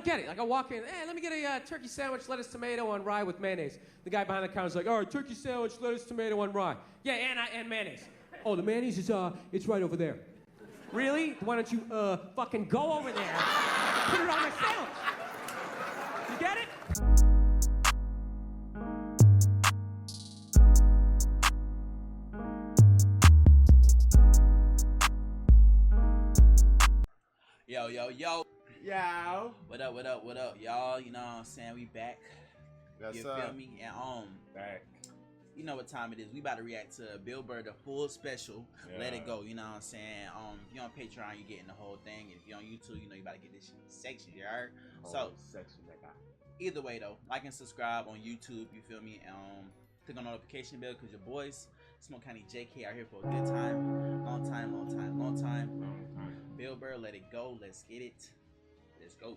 don't get it. Like, I walk in, hey, let me get a turkey sandwich, lettuce, tomato on rye with mayonnaise. The guy behind the counter's like, all right, turkey sandwich, lettuce, tomato on rye. Yeah, and mayonnaise. Oh, the mayonnaise is, it's right over there. Really? Why don't you, fucking go over there and put it on my sandwich? You get it? Yo. Yo. What up, y'all? You know what I'm saying? We back. Yes, you sir. feel me? And back. You know what time it is. We about to react to Burr, the full special. Yeah. Let it go, you know what I'm saying? If you're on Patreon, you're getting the whole thing. If you're on YouTube, you know you about to get this section, you heard? Section that guy. Either way though, like and subscribe on YouTube, you feel me? Click on notification bell because your boys, SmokeCounty JK, are here for a good time. Long time. Burr, let it go. Let's get it. Let's go.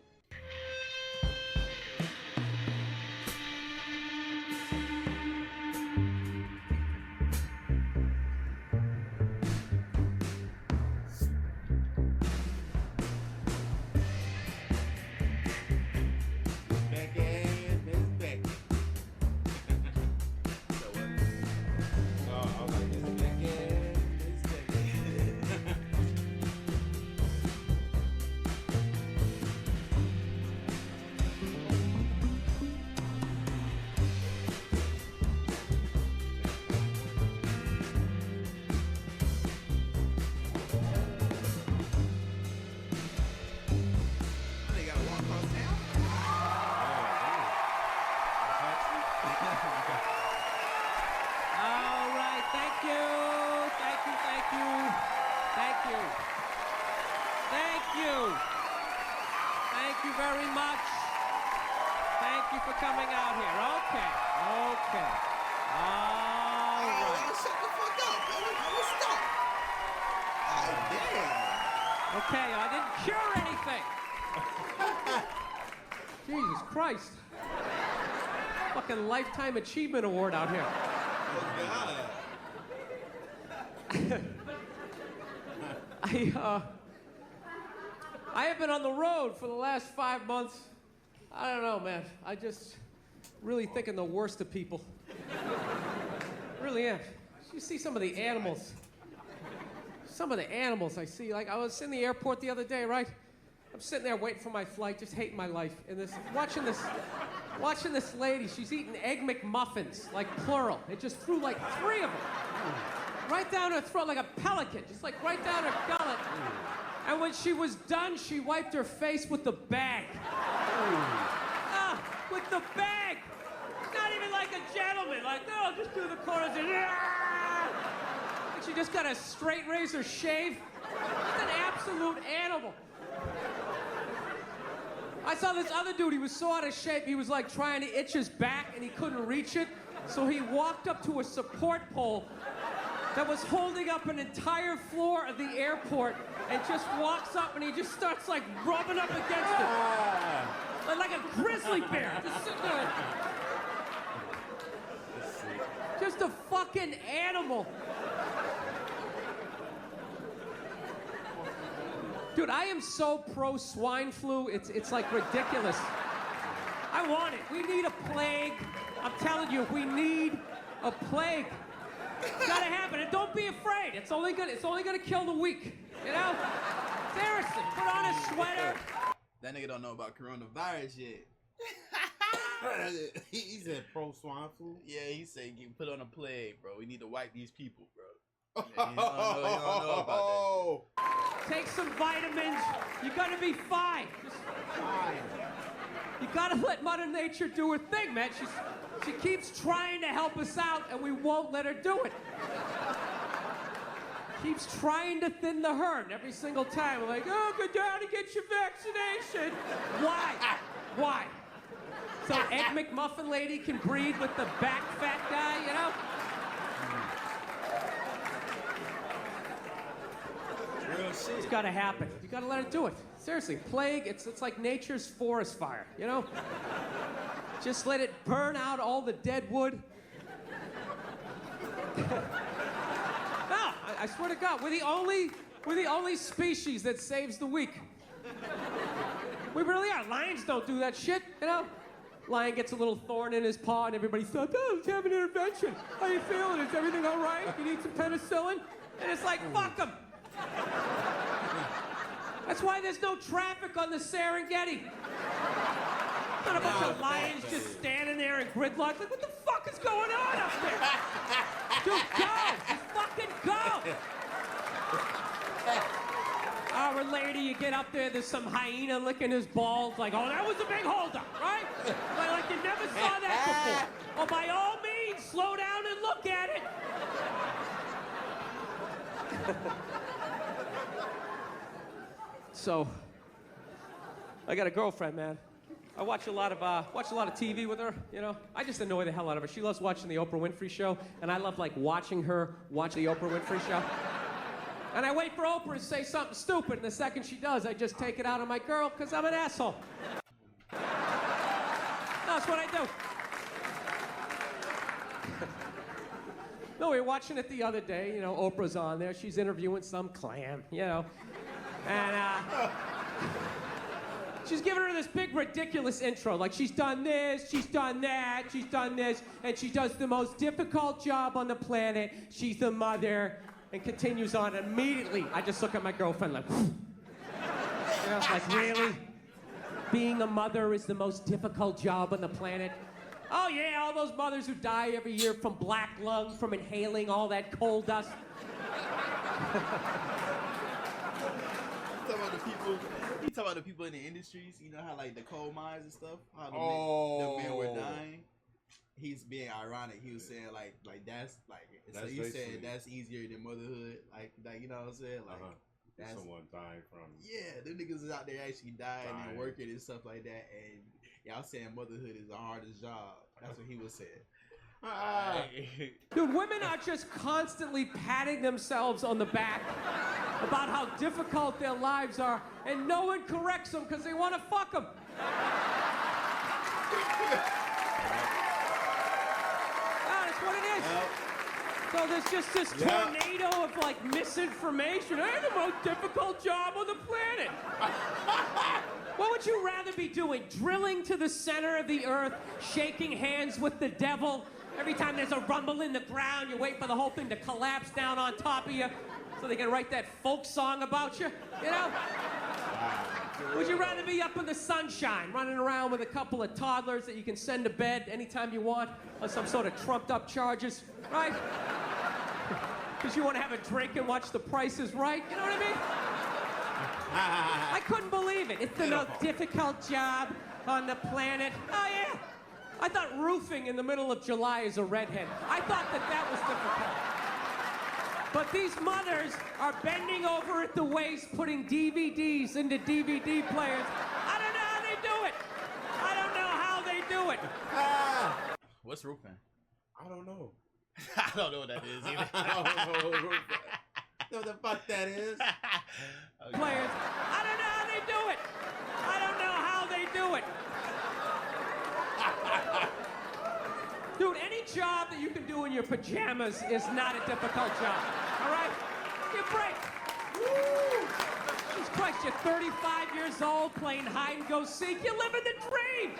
Thank you very much. Thank you for coming out here. Okay. All right. Shut the fuck up, baby. Stop. Oh, damn. Okay, I didn't cure anything. Jesus Christ. Fucking Lifetime Achievement Award out here. Oh, God. I have been on the road for the last 5 months. I don't know, man. I just really thinking the worst of people. Really am. You see some of the animals. Some of the animals I see. Like, I was in the airport the other day, right? I'm sitting there waiting for my flight, just hating my life. And watching this lady. She's eating Egg McMuffins, like plural. It just threw like 3 of them. Right down her throat like a pelican, just like right down her gullet. And when she was done, she wiped her face with the bag. With the bag! Not even like a gentleman, like, no, just do the chorus and like she just got a straight razor shave. Just an absolute animal. I saw this other dude, he was so out of shape, he was like trying to itch his back and he couldn't reach it. So he walked up to a support pole that was holding up an entire floor of the airport and just walks up and he just starts like rubbing up against it. Like a grizzly bear. Just sitting there. Just a fucking animal. Dude, I am so pro swine flu, it's like ridiculous. I want it. We need a plague. I'm telling you, we need a plague. It's gotta happen, and don't be afraid. It's only gonna kill the weak. You know? Seriously, put on a sweater. That nigga don't know about coronavirus yet. He said pro swine flu. Yeah, he said put on a plague, bro. We need to wipe these people, bro. Yeah, he don't know about that. Take some vitamins. You're gonna be fine. Just fine. You gotta let Mother Nature do her thing, man. She keeps trying to help us out, and we won't let her do it. Keeps trying to thin the herd every single time. We're like, oh, go down and get your vaccination. Why? So Egg McMuffin lady can breed with the back fat guy, you know? Real shit. It's gotta happen. You gotta let it do it. Seriously, plague, it's like nature's forest fire, you know? Just let it burn out all the dead wood. No, I swear to God, we're the only species that saves the weak. We really are. Lions don't do that shit, you know? Lion gets a little thorn in his paw and everybody's like, oh, he's having an intervention. How you feeling? Is everything all right? You need some penicillin? And it's like, fuck him. That's why there's no traffic on the Serengeti. Not a bunch of lions just standing there in gridlock. Like, what the fuck is going on up there? Dude, go! Just fucking go! Hour later, you get up there, there's some hyena licking his balls. Like, oh, that was a big holdup, right? Like you never saw that before. Well, by all means, slow down and look at it. So, I got a girlfriend, man. I watch a lot of TV with her, you know. I just annoy the hell out of her. She loves watching the Oprah Winfrey Show, and I love, like, watching her watch the Oprah Winfrey Show. And I wait for Oprah to say something stupid, and the second she does, I just take it out on my girl, because I'm an asshole. That's what I do. No, we were watching it the other day, you know, Oprah's on there. She's interviewing some clam, you know. And, she's giving her this big, ridiculous intro. Like, she's done this, she's done that, she's done this, and she does the most difficult job on the planet. She's the mother, and continues on. And immediately, I just look at my girlfriend like, you know, like, really? Being a mother is the most difficult job on the planet? Oh, yeah, all those mothers who die every year from black lung, from inhaling all that coal dust. You talk about the people in the industries, you know how like the coal mines and stuff, how the men were dying. He's being ironic. He was saying like that's like so you said that's easier than motherhood, like you know what I'm saying, like that's someone dying from. Yeah, them niggas is out there actually dying and working and stuff like that, and y'all saying motherhood is the hardest job. That's what he was saying. Dude, women are just constantly patting themselves on the back about how difficult their lives are, and no one corrects them because they want to fuck them. That's what it is. So there's just this tornado of like misinformation. Hey, the most difficult job on the planet. What would you rather be doing? Drilling to the center of the earth, shaking hands with the devil? Every time there's a rumble in the ground, you wait for the whole thing to collapse down on top of you so they can write that folk song about you, you know? Would you rather be up in the sunshine, running around with a couple of toddlers that you can send to bed anytime you want on some sort of trumped up charges, right? Because you want to have a drink and watch The Price is Right, you know what I mean? I couldn't believe it. It's the most difficult job on the planet. Oh, yeah. I thought roofing in the middle of July is a redhead. I thought that was difficult. But these mothers are bending over at the waist, putting DVDs into DVD players. I don't know how they do it. I don't know how they do it. What's roofing? I don't know. I don't know what that is either. I don't know what the fuck that is. Okay. Players. I don't know how they do it. I don't know how they do it. Dude, any job that you can do in your pajamas is not a difficult job. All right? Give a break. Woo! Jesus Christ, you're 35 years old playing hide and go seek. You're living the dream.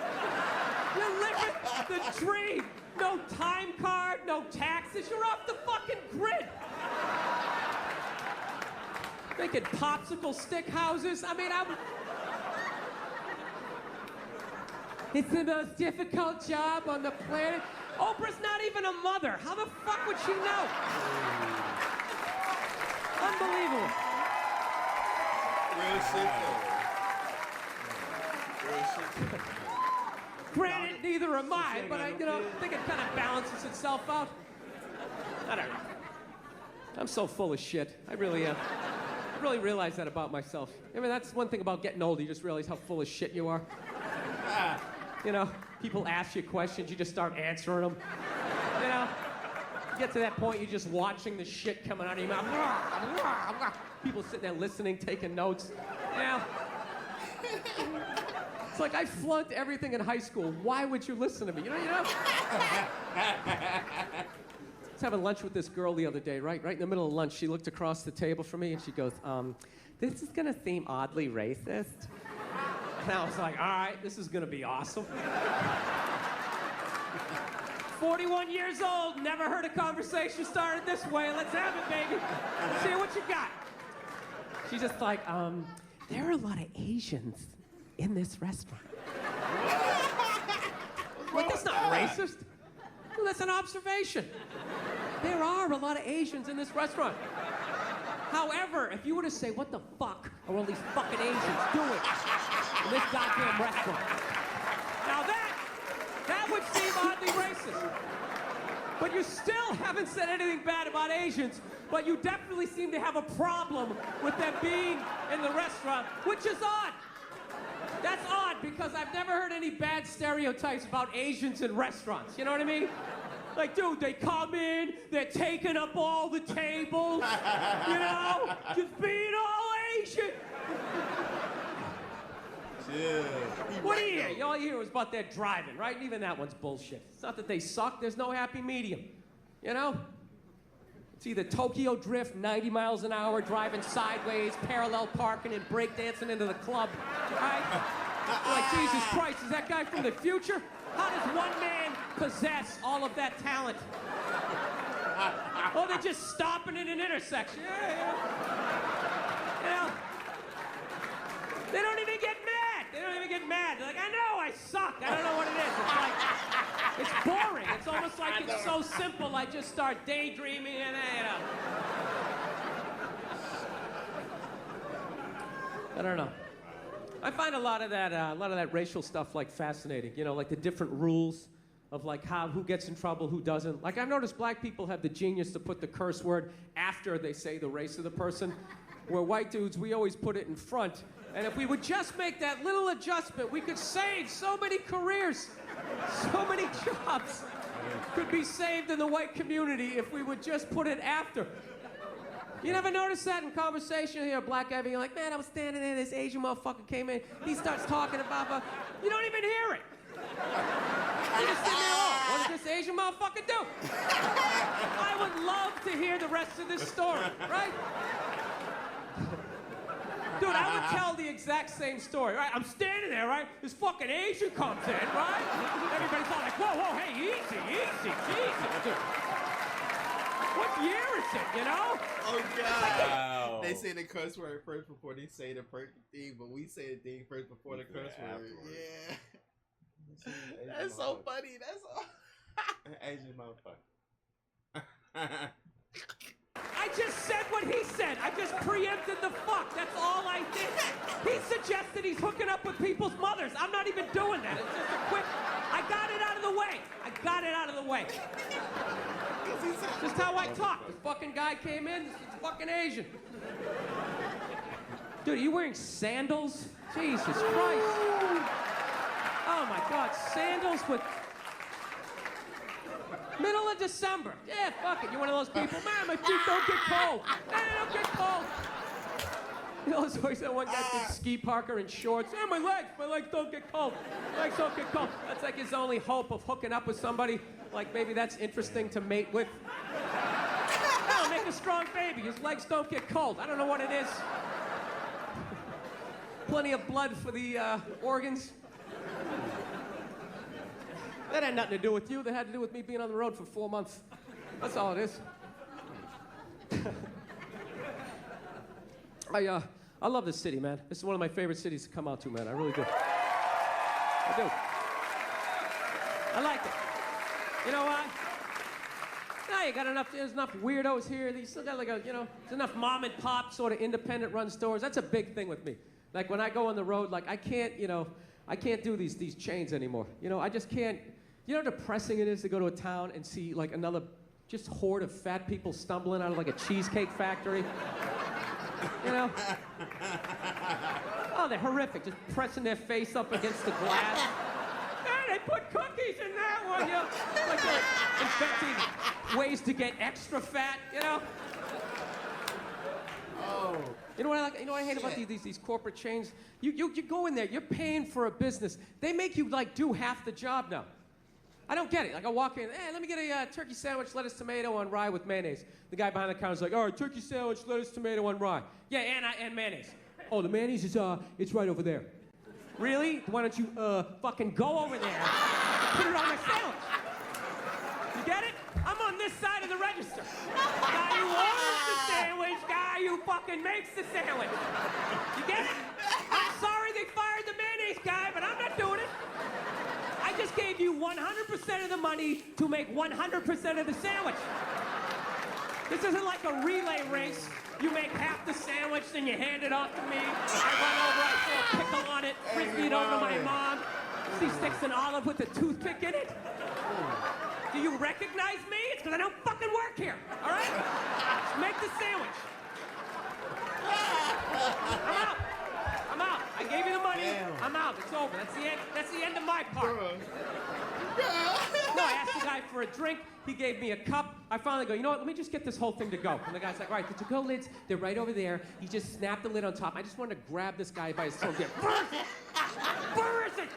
You're living the dream. No time card, no taxes. You're off the fucking grid. Making popsicle stick houses. I mean, it's the most difficult job on the planet. Oprah's not even a mother. How the fuck would she know? Unbelievable. Real shit though. Real shit. Granted, neither am I, but I think it kind of balances itself out. I don't know. I'm so full of shit. I really am. I really realize that about myself. I mean, that's one thing about getting older. You just realize how full of shit you are. You know, people ask you questions, you just start answering them. You know, you get to that point, you're just watching the shit coming out of your mouth. People sitting there listening, taking notes. You know? It's like I flunked everything in high school. Why would you listen to me? You know? I was having lunch with this girl the other day, right in the middle of lunch. She looked across the table from me and she goes, this is gonna seem oddly racist. And I was like, all right, this is gonna be awesome. 41 years old, never heard a conversation started this way. Let's have it, baby. Let's see what you got. She's just like, there are a lot of Asians in this restaurant. Like, that's not racist. Well, that's an observation. There are a lot of Asians in this restaurant. However, if you were to say, what the fuck are all these fucking Asians doing in this goddamn restaurant? Now that would seem oddly racist. But you still haven't said anything bad about Asians, but you definitely seem to have a problem with them being in the restaurant, which is odd. That's odd, because I've never heard any bad stereotypes about Asians in restaurants. You know what I mean? Like, dude, they come in, they're taking up all the tables, you know? Just being all Asian. Yeah. What do you hear? All you hear was about their driving, right? And even that one's bullshit. It's not that they suck, there's no happy medium. You know? It's either Tokyo Drift, 90 miles an hour, driving sideways, parallel parking, and breakdancing into the club, right? You're like, Jesus Christ, is that guy from the future? How does one man possess all of that talent? Oh, they're just stopping in an intersection. Yeah. You know? They don't even get mad. They don't even get mad. They're like, I know I suck. I don't know what it is. It's like, it's boring. It's almost like it's so simple. I just start daydreaming and, you know. I don't know. I find a lot of that racial stuff like fascinating. You know, like the different rules of like who gets in trouble, who doesn't. Like I've noticed black people have the genius to put the curse word after they say the race of the person, where white dudes, we always put it in front. And if we would just make that little adjustment, we could save so many careers, so many jobs could be saved in the white community if we would just put it after. You never notice that in conversation? You hear a black guy being like, man, I was standing there, this Asian motherfucker came in, he starts talking about, you don't even hear it. You just sit there, oh, what did this Asian motherfucker do? I would love to hear the rest of this story, right? Dude, I would tell the exact same story, right? I'm standing there, right? This fucking Asian comes in, right? Everybody's all like, whoa, hey, easy, Jesus, dude. What year is it, you know? Oh, God. Wow. They say the curse word first before they say the perfect thing, but we say the thing first before the curse word. Yeah. That's so funny. That's all. Asian motherfucker. I just said what he said. I just preempted the fuck. That's all I did. He suggested he's hooking up with people's mothers. I'm not even doing that. It's just a quick, I got it out of the way. Just how I talk. This fucking guy came in, this fucking Asian. Dude, are you wearing sandals? Jesus Christ. Oh my God, sandals with... Middle of December. Yeah, fuck it. You're one of those people. Man, my feet don't get cold. Man, they don't get cold. You know, there's always that one guy with ski parker and shorts. Yeah, my legs don't get cold. My legs don't get cold. That's like his only hope of hooking up with somebody. Like maybe that's interesting to mate with. No, make a strong baby. His legs don't get cold. I don't know what it is. Plenty of blood for the organs. That had nothing to do with you. That had to do with me being on the road for 4 months. That's all it is. I love this city, man. This is one of my favorite cities to come out to, man. I really do. I do. I like it. You know why? Now you got enough, there's enough weirdos here. You still got like a, you know, there's enough mom and pop sort of independent run stores. That's a big thing with me. Like when I go on the road, like I can't, you know, I can't do these chains anymore. You know, I just can't. You know how depressing it is to go to a town and see like another just horde of fat people stumbling out of like a cheesecake factory? You know? Oh, they're horrific, just pressing their face up against the glass. Hey, they put cookies in that one, you know? Like they're inventing ways to get extra fat, you know? Oh. You know what I like? You know what I hate about these corporate chains? You go in there, you're paying for a business. They make you like do half the job now. I don't get it. Like I walk in, hey, let me get a turkey sandwich, lettuce, tomato on rye with mayonnaise. The guy behind the counter's like, all right, turkey sandwich, lettuce, tomato on rye. Yeah, and mayonnaise. Oh, the mayonnaise is it's right over there. Really? Why don't you, fucking go over there and put it on my sandwich? You get it? I'm on this side of the register. Guy who orders the sandwich, guy who fucking makes the sandwich. You get it? I'm sorry they fired the mayonnaise guy, but I'm not doing it. I just gave you 100% of the money to make 100% of the sandwich. This isn't like a relay race. You make half the sandwich, then you hand it off to me. I run over, I throw a pickle on it, frisbee it over to my mom. She sticks an olive with a toothpick in it. Do you recognize me? It's because I don't fucking work here, all right? Just make the sandwich. I'm out. I gave you the money. Damn. I'm out. It's over. That's the end of my part. No, I asked the guy for a drink. He gave me a cup. I finally go, you know what? Let me just get this whole thing to go. And the guy's like, all right, the to-go lids, they're right over there. He just snapped the lid on top. I just wanted to grab this guy by his throat. Where is it?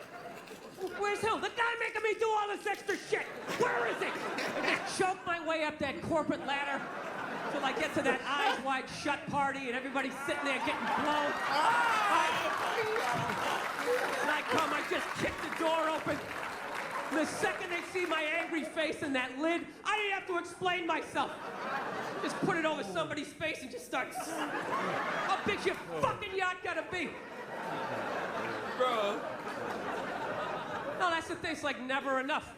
Where's who? The guy making me do all this extra shit. Where is it? I just choked my way up that corporate ladder till I get to that eyes wide shut party and everybody's sitting there getting blown. And I come, I just kick the door open. The second they see my angry face in that lid, I didn't have to explain myself. Just put it over somebody's face and just start. How big's your fucking yacht gotta be? Bro. No, that's the thing. It's like never enough.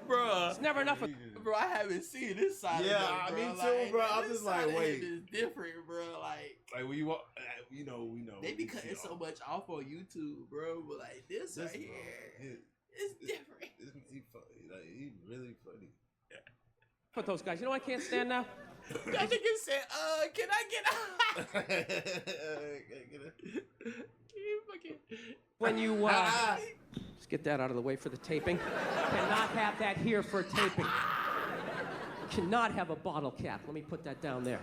Bro. It's never enough. Bro, I haven't seen this side of Yeah, it, bro. me too, bro. I'm just like, wait. It's different, bro. Like when you walk, we know. They be cutting so much off on YouTube, bro. But like this right here, it's different. He funny. Like, he's really funny. Put those guys. You know what I can't stand now? That nigga said, can I get out? Can you fucking... When you, just get that out of the way for the taping. Cannot have that here for taping. Cannot have a bottle cap. Let me put that down there.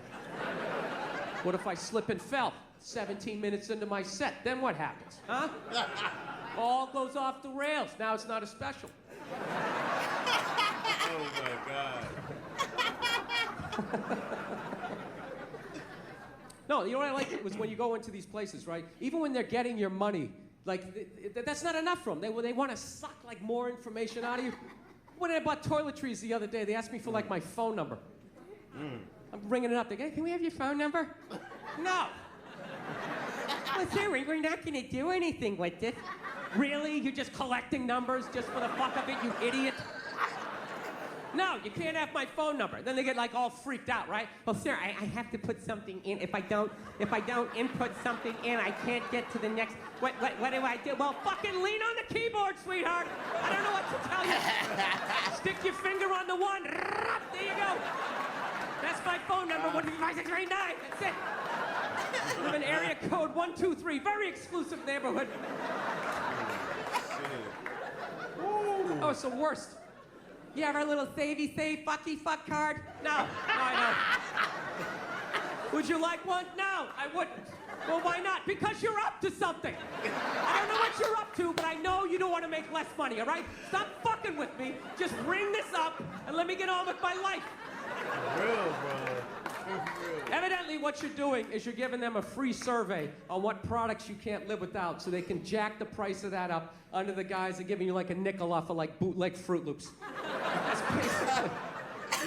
What if I slip and fell 17 minutes into my set? Then what happens, huh? All goes off the rails. Now it's not a special. Oh my God. No, you know what I like was when you go into these places, right? Even when they're getting your money, like that's not enough for them. They want to suck like more information out of you. When I bought toiletries the other day, they asked me for like my phone number. I'm bringing it up. They go, can we have your phone number? No. Well, sir, we're not going to do anything with this. Really? You're just collecting numbers just for the fuck of it, you idiot? No, you can't have my phone number. Then they get like all freaked out, right? Well, sir, I have to put something in. If I don't input something in, I can't get to the next. What do I do? Well, fucking lean on the keyboard, sweetheart. I don't know what to tell you. Stick your finger on the one. There you go. That's my phone number, 15639. That's it. Live in area code 123. Very exclusive neighborhood. Oh, it's the worst. You have our little savey save fucky fuck card? No, I don't. Would you like one? No, I wouldn't. Well, why not? Because you're up to something. I don't know what you're up to, but I know you don't want to make less money, all right? Stop fucking with me. Just ring this up and let me get on with my life. For real, bro. For real. Evidently, what you're doing is you're giving them a free survey on what products you can't live without so they can jack the price of that up under the guise of giving you like a nickel off of like bootleg Fruit Loops. That's basically.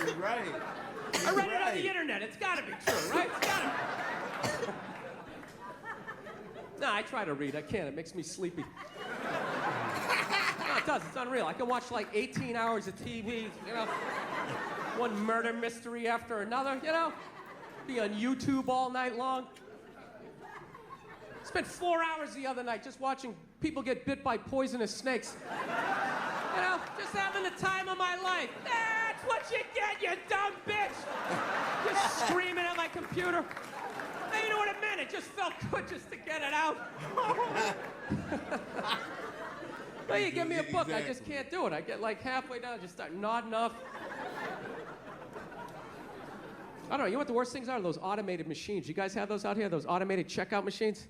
You're right. I read it on the internet. It's gotta be true, right? It's gotta be. No, I try to read. I can't. It makes me sleepy. No, it does. It's unreal. I can watch like 18 hours of TV, you know, one murder mystery after another, you know, be on YouTube all night long. Spent 4 hours the other night just watching people get bit by poisonous snakes. You know, just having the time of my life. That's what you get, you dumb bitch! Just screaming at my computer. Hey, you know what it meant? It just felt good just to get it out. Well, you give me a book, I just can't do it. I get like halfway down, just start nodding off. I don't know, you know what the worst things are? Those automated machines. You guys have those out here? Those automated checkout machines?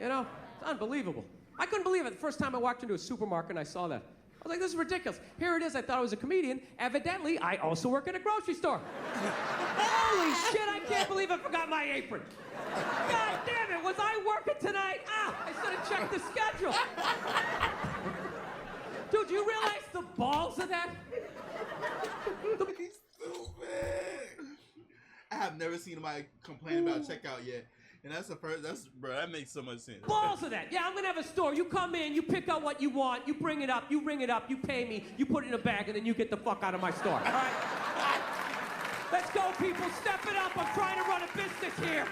You know, it's unbelievable. I couldn't believe it the first time I walked into a supermarket and I saw that. I was like, this is ridiculous. Here it is, I thought I was a comedian. Evidently, I also work at a grocery store. Holy shit, I can't believe I forgot my apron. God damn it, was I working tonight? Ah, I should have checked the schedule. Dude, do you realize the balls of that? He's stupid. I have never seen anybody complain about checkout yet. And that's the first, bro, that makes so much sense. Balls of that. Yeah, I'm gonna have a store. You come in, you pick out what you want, you bring it up, you ring it up, you pay me, you put it in a bag, and then you get the fuck out of my store. All right? Let's go, people. Step it up. I'm trying to run a business here.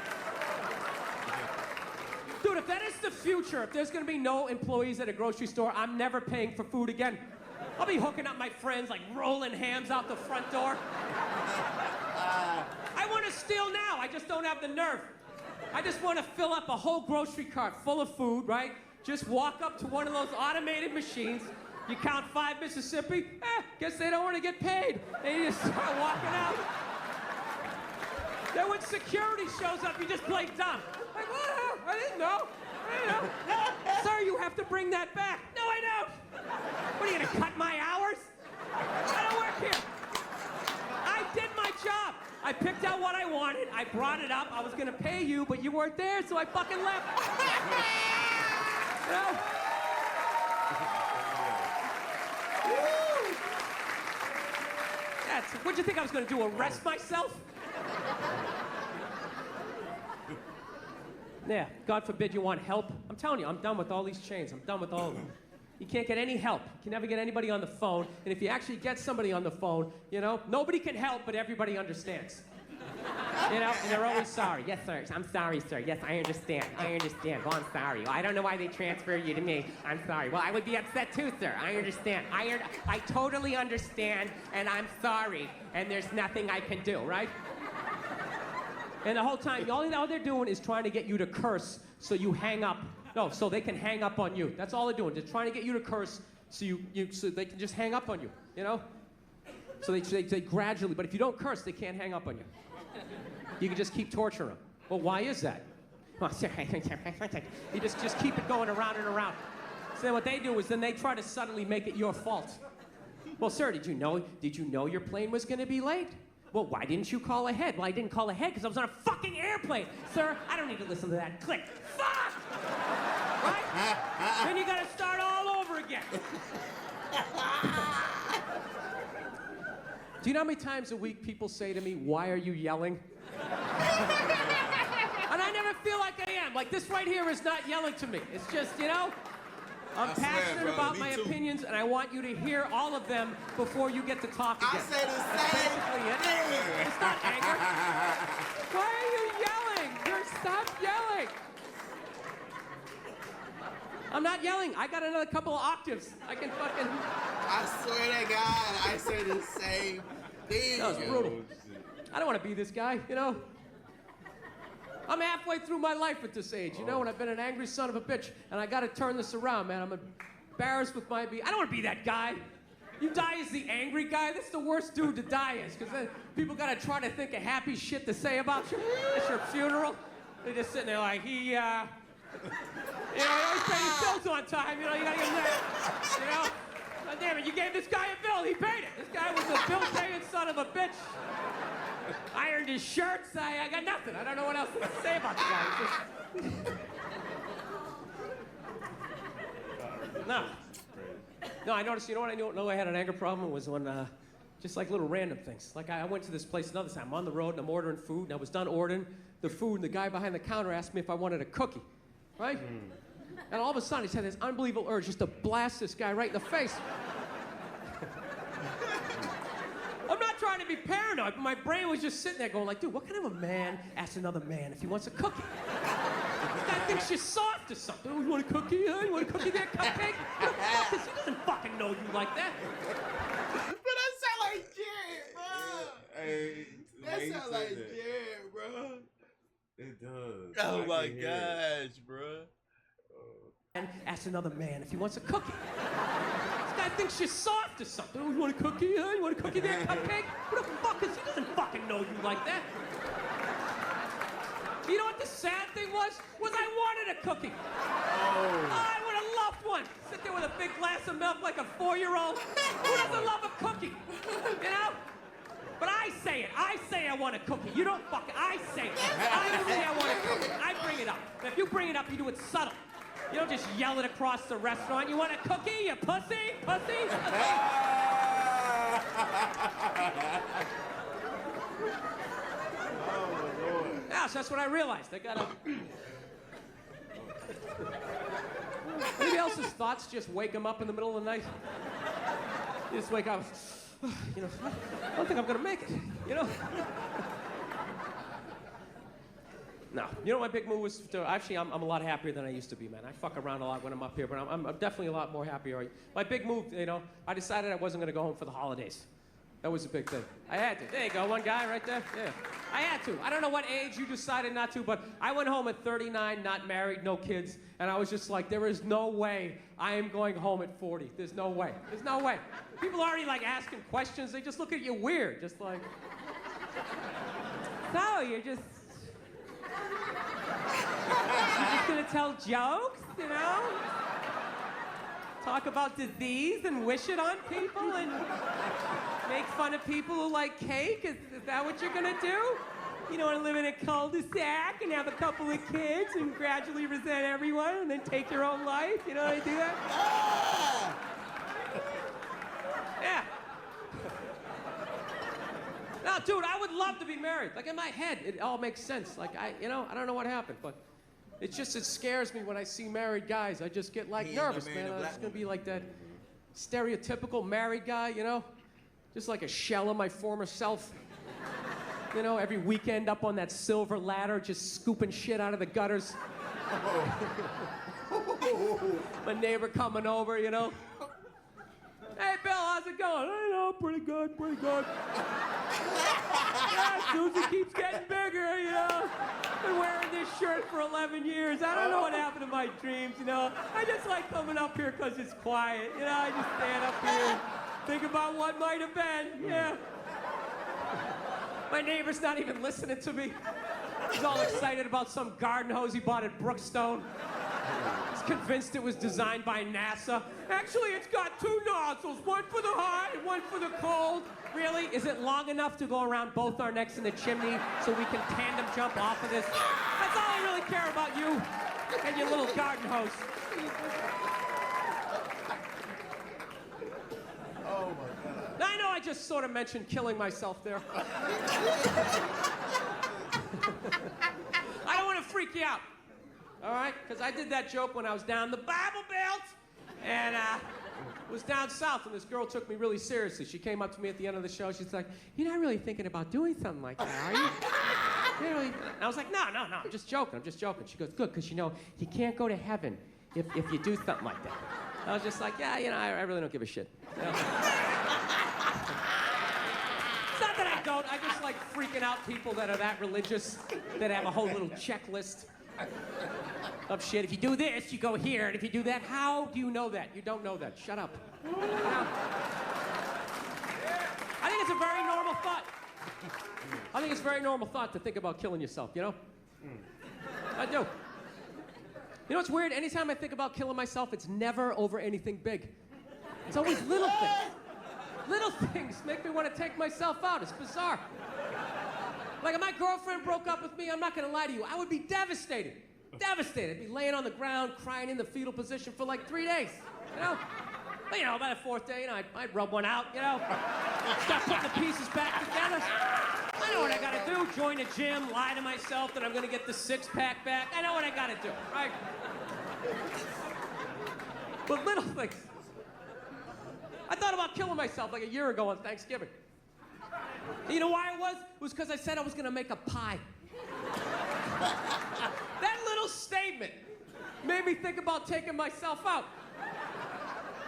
Dude, if that is the future, if there's gonna be no employees at a grocery store, I'm never paying for food again. I'll be hooking up my friends, like rolling hams out the front door. I want to steal now. I just don't have the nerve. I just want to fill up a whole grocery cart full of food, right? Just walk up to one of those automated machines. You count 5 Mississippi. Guess they don't want to get paid. And you just start walking out. Then when security shows up, you just play dumb. Like, what? I didn't know. Sir, you have to bring that back. No, I don't. What, are you going to cut my hours? I don't work here. I did my job. I picked out what I wanted. I brought it up. I was going to pay you, but you weren't there, so I fucking left. You know? What'd you think I was going to do, arrest myself? Yeah, God forbid you want help. I'm telling you, I'm done with all these chains. I'm done with all of them. You can't get any help. You can never get anybody on the phone. And if you actually get somebody on the phone, you know, nobody can help, but everybody understands. You know, and they're always sorry. Yes, sir. I'm sorry, sir. Yes, I understand. I understand. Well, I'm sorry. Well, I don't know why they transferred you to me. I'm sorry. Well, I would be upset too, sir. I understand. I totally understand, and I'm sorry. And there's nothing I can do, right? And the whole time, all they're doing is trying to get you to curse so you hang up. No, so they can hang up on you. That's all they're doing. They're trying to get you to curse so so they can just hang up on you, you know? So they gradually, but if you don't curse, they can't hang up on you. You can just keep torturing them. Well, why is that? You just keep it going around and around. So then what they do is then they try to suddenly make it your fault. Well, sir, did you know your plane was going to be late? Well, why didn't you call ahead? Well, I didn't call ahead because I was on a fucking airplane. Sir, I don't need to listen to that. Click. Fuck! Right? Then you gotta start all over again. Do you know how many times a week people say to me, why are you yelling? And I never feel like I am. Like, this right here is not yelling to me. It's just, you know, I'm passionate about my opinions, and I want you to hear all of them before you get to talk again. I say the same thing. It's not anger. Why are you yelling? Stop yelling. I'm not yelling. I got another couple of octaves. I can fucking... I swear to God, I say the same thing. That was brutal. I don't want to be this guy, you know? I'm halfway through my life at this age, you know, and I've been an angry son of a bitch, and I got to turn this around, man. I'm embarrassed with my... I don't want to be that guy. You die as the angry guy? That's the worst dude to die as, because then people got to try to think of happy shit to say about you at your funeral. They're just sitting there like, you know, he always paid his bills on time, you know, you got to give him that, you know? God damn it, you gave this guy a bill, he paid it. This guy was a bill-paying son of a bitch. Ironed his shirts, I got nothing. I don't know what else to say about the guy. No, I noticed, you know what I know I had an anger problem was when, just like little random things. Like I went to this place another time, I'm on the road and I'm ordering food, and I was done ordering the food, and the guy behind the counter asked me if I wanted a cookie, right? And all of a sudden, he had this unbelievable urge just to blast this guy right in the face. I'm not trying to be paranoid, but my brain was just sitting there going like, dude, what kind of a man asks another man if he wants a cookie? This guy thinks you're soft or something. Oh, you want a cookie? You want a cookie there, cupcake? What the fuck is he? doesn't fucking know you like that. But that sound like Jared, bro. Hey, that sound like Jared, bro. It does. Oh my gosh, bro. And ask another man if he wants a cookie. This guy thinks you're soft or something. Oh, you want a cookie? You want a cookie there, cupcake? What the fuck is he? doesn't fucking know you like that. You know what the sad thing was? I wanted a cookie. Oh, I would have loved one. Sit there with a big glass of milk like a 4-year-old. Who doesn't love a cookie? You know? But I I say it. I say I want a cookie. You don't I say it. I say I want a cookie. I bring it up. But if you bring it up, you do it subtle. You don't just yell it across the restaurant. You want a cookie, you pussy? Pussy? Yeah, so that's what I realized. I gotta... Anybody else's thoughts just wake them up in the middle of the night? You just wake up, you know, I don't think I'm gonna make it, you know? No, you know what my big move was to, actually I'm a lot happier than I used to be, man. I fuck around a lot when I'm up here, but I'm definitely a lot more happier. My big move, you know, I decided I wasn't gonna go home for the holidays. That was a big thing. I had to. There you go, one guy right there. Yeah. I had to. I don't know what age you decided not to, but I went home at 39, not married, no kids, and I was just like, there is no way I am going home at 40. There's no way. There's no way. People are already like asking questions. They just look at you weird, just like, so you're just gonna tell jokes, you know? Talk about disease and wish it on people and make fun of people who like cake? Is that what you're gonna do? You don't want to live in a cul-de-sac and have a couple of kids and gradually resent everyone and then take your own life? You know how they do that? Yeah. No, dude, I would love to be married. Like in my head, it all makes sense. Like I don't know what happened, but it scares me when I see married guys. I just get like nervous, man. It's gonna be like that stereotypical married guy, you know? Just like a shell of my former self. You know, every weekend up on that silver ladder, just scooping shit out of the gutters. My neighbor coming over, you know? Hey, Bill, how's it going? I know, pretty good, pretty good. Yeah, Susie keeps getting bigger, you know? Been wearing this shirt for 11 years. I don't know what happened to my dreams, you know? I just like coming up here because it's quiet, you know? I just stand up here and think about what might have been, yeah. My neighbor's not even listening to me. He's all excited about some garden hose he bought at Brookstone. He's convinced it was designed by NASA. Actually, it's got 2 nozzles, one for the hot and one for the cold. Really? Is it long enough to go around both our necks in the chimney so we can tandem jump off of this? That's all I really care about, you and your little garden hose. Oh my God. Now, I know I just sort of mentioned killing myself there. I don't want to freak you out. All right? Because I did that joke when I was down the Bible Belt and was down south, and this girl took me really seriously. She came up to me at the end of the show. She's like, "You're not really thinking about doing something like that, are you?" Really? And I was like, no, I'm just joking. She goes, good, because you know, you can't go to heaven if you do something like that. I was just like, yeah, you know, I really don't give a shit. You know? It's not that I don't. I just like freaking out people that are that religious, that have a whole little checklist of shit. If you do this, you go here, and if you do that, how do you know that? You don't know that. Shut up. You know? I think it's a very normal thought. I think it's a very normal thought to think about killing yourself, you know? I do. You know what's weird? Anytime I think about killing myself, it's never over anything big. It's always little things. Little things make me want to take myself out. It's bizarre. Like if my girlfriend broke up with me, I'm not gonna lie to you, I would be devastated. Devastated. I'd be laying on the ground, crying in the fetal position for like 3 days, you know? But, you know, by the 4th day, you know, I'd rub one out, you know? Start putting the pieces back together. I know what I gotta do. Join a gym, lie to myself that I'm gonna get the 6-pack back. I know what I gotta do, right? But little things. I thought about killing myself like a year ago on Thanksgiving. You know why it was? It was because I said I was gonna make a pie. That little statement made me think about taking myself out.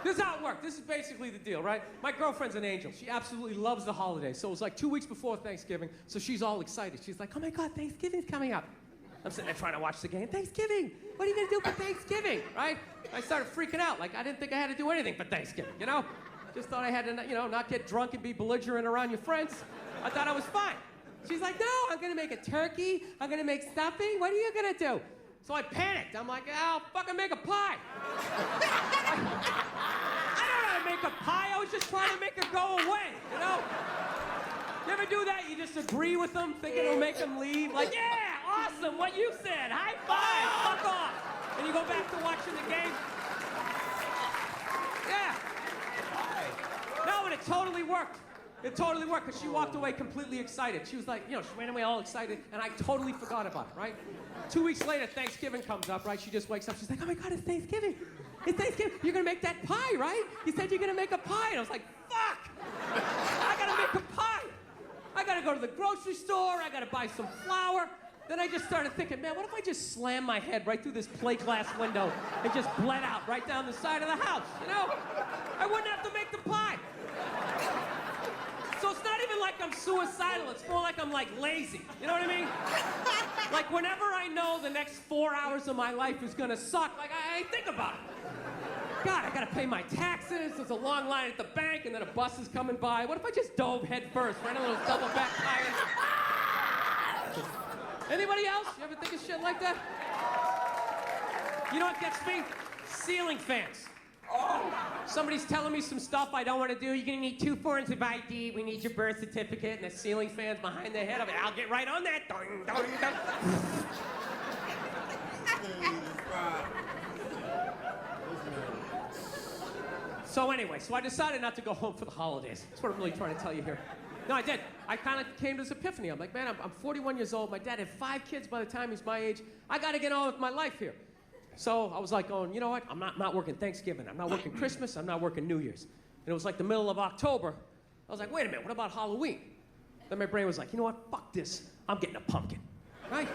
This is how it worked. This is basically the deal, right? My girlfriend's an angel. She absolutely loves the holidays. So it was like 2 weeks before Thanksgiving, so she's all excited. She's like, oh my God, Thanksgiving's coming up. I'm sitting there trying to watch the game. Thanksgiving, what are you gonna do for Thanksgiving, right? I started freaking out. Like, I didn't think I had to do anything for Thanksgiving, you know? Just thought I had to, you know, not get drunk and be belligerent around your friends. I thought I was fine. She's like, no, I'm gonna make a turkey. I'm gonna make stuffing. What are you gonna do? So I panicked. I'm like, I'll fucking make a pie. I don't know how to make a pie. I was just trying to make it go away, you know? You ever do that? You just agree with them, thinking it'll make them leave? Like, yeah, awesome, what you said. High five, fuck off. And you go back to watching the game. Yeah. No, and it totally worked. It totally worked, because she walked away completely excited. She was like, she ran away all excited, and I totally forgot about it, right? 2 weeks later, Thanksgiving comes up, right? She just wakes up, she's like, oh my God, it's Thanksgiving. It's Thanksgiving. You're gonna make that pie, right? You said you're gonna make a pie. And I was like, fuck! I gotta make a pie. I gotta go to the grocery store, I gotta buy some flour. Then I just started thinking, man, what if I just slam my head right through this plate glass window and just bled out right down the side of the house, I wouldn't have to make the pie. So it's not even like I'm suicidal, it's more like I'm lazy, you know what I mean? Like whenever I know the next 4 hours of my life is gonna suck, I think about it. God, I gotta pay my taxes, there's a long line at the bank, and then a bus is coming by. What if I just dove head first, right in those double back tires? Anybody else? You ever think of shit like that? You know what gets me? Ceiling fans. Somebody's telling me some stuff I don't want to do. You're gonna need 2 forms of ID. We need your birth certificate, and the ceiling fans behind their head. I'll get right on that. Dun, dun, dun. So anyway, I decided not to go home for the holidays. That's what I'm really trying to tell you here. No, I did. I kind of came to this epiphany. I'm like, man, I'm 41 years old. My dad had 5 kids by the time he's my age. I got to get on with my life here. So I was like going, you know what? I'm not working Thanksgiving. I'm not working Christmas. I'm not working New Year's. And it was like the middle of October. I was like, wait a minute, what about Halloween? Then my brain was like, you know what? Fuck this. I'm getting a pumpkin. Right?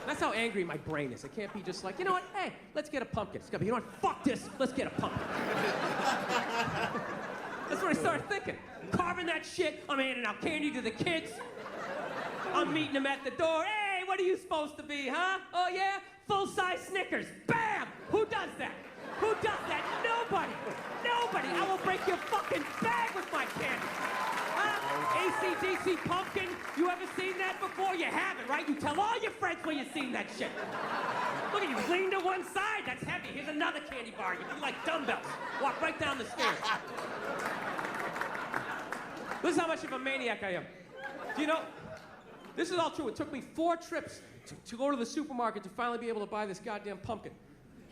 That's how angry my brain is. It can't be just like, you know what? Hey, let's get a pumpkin. It's got to be, you know what? Fuck this. Let's get a pumpkin. That's what I started thinking. Carving that shit. I'm handing out candy to the kids. I'm meeting them at the door. Hey, what are you supposed to be, huh? Oh, yeah? Full-size Snickers. Bam! Who does that? Who does that? Nobody. Nobody. I will break your fucking bag with my candy. Huh? AC/DC pumpkin. You ever seen that before? You haven't, right? You tell all your friends where you've seen that shit. Look at you, lean to one side. That's heavy. Here's another candy bar. You be like dumbbells. Walk right down the stairs. This is how much of a maniac I am. Do you know? This is all true. It took me 4 trips to go to the supermarket to finally be able to buy this goddamn pumpkin.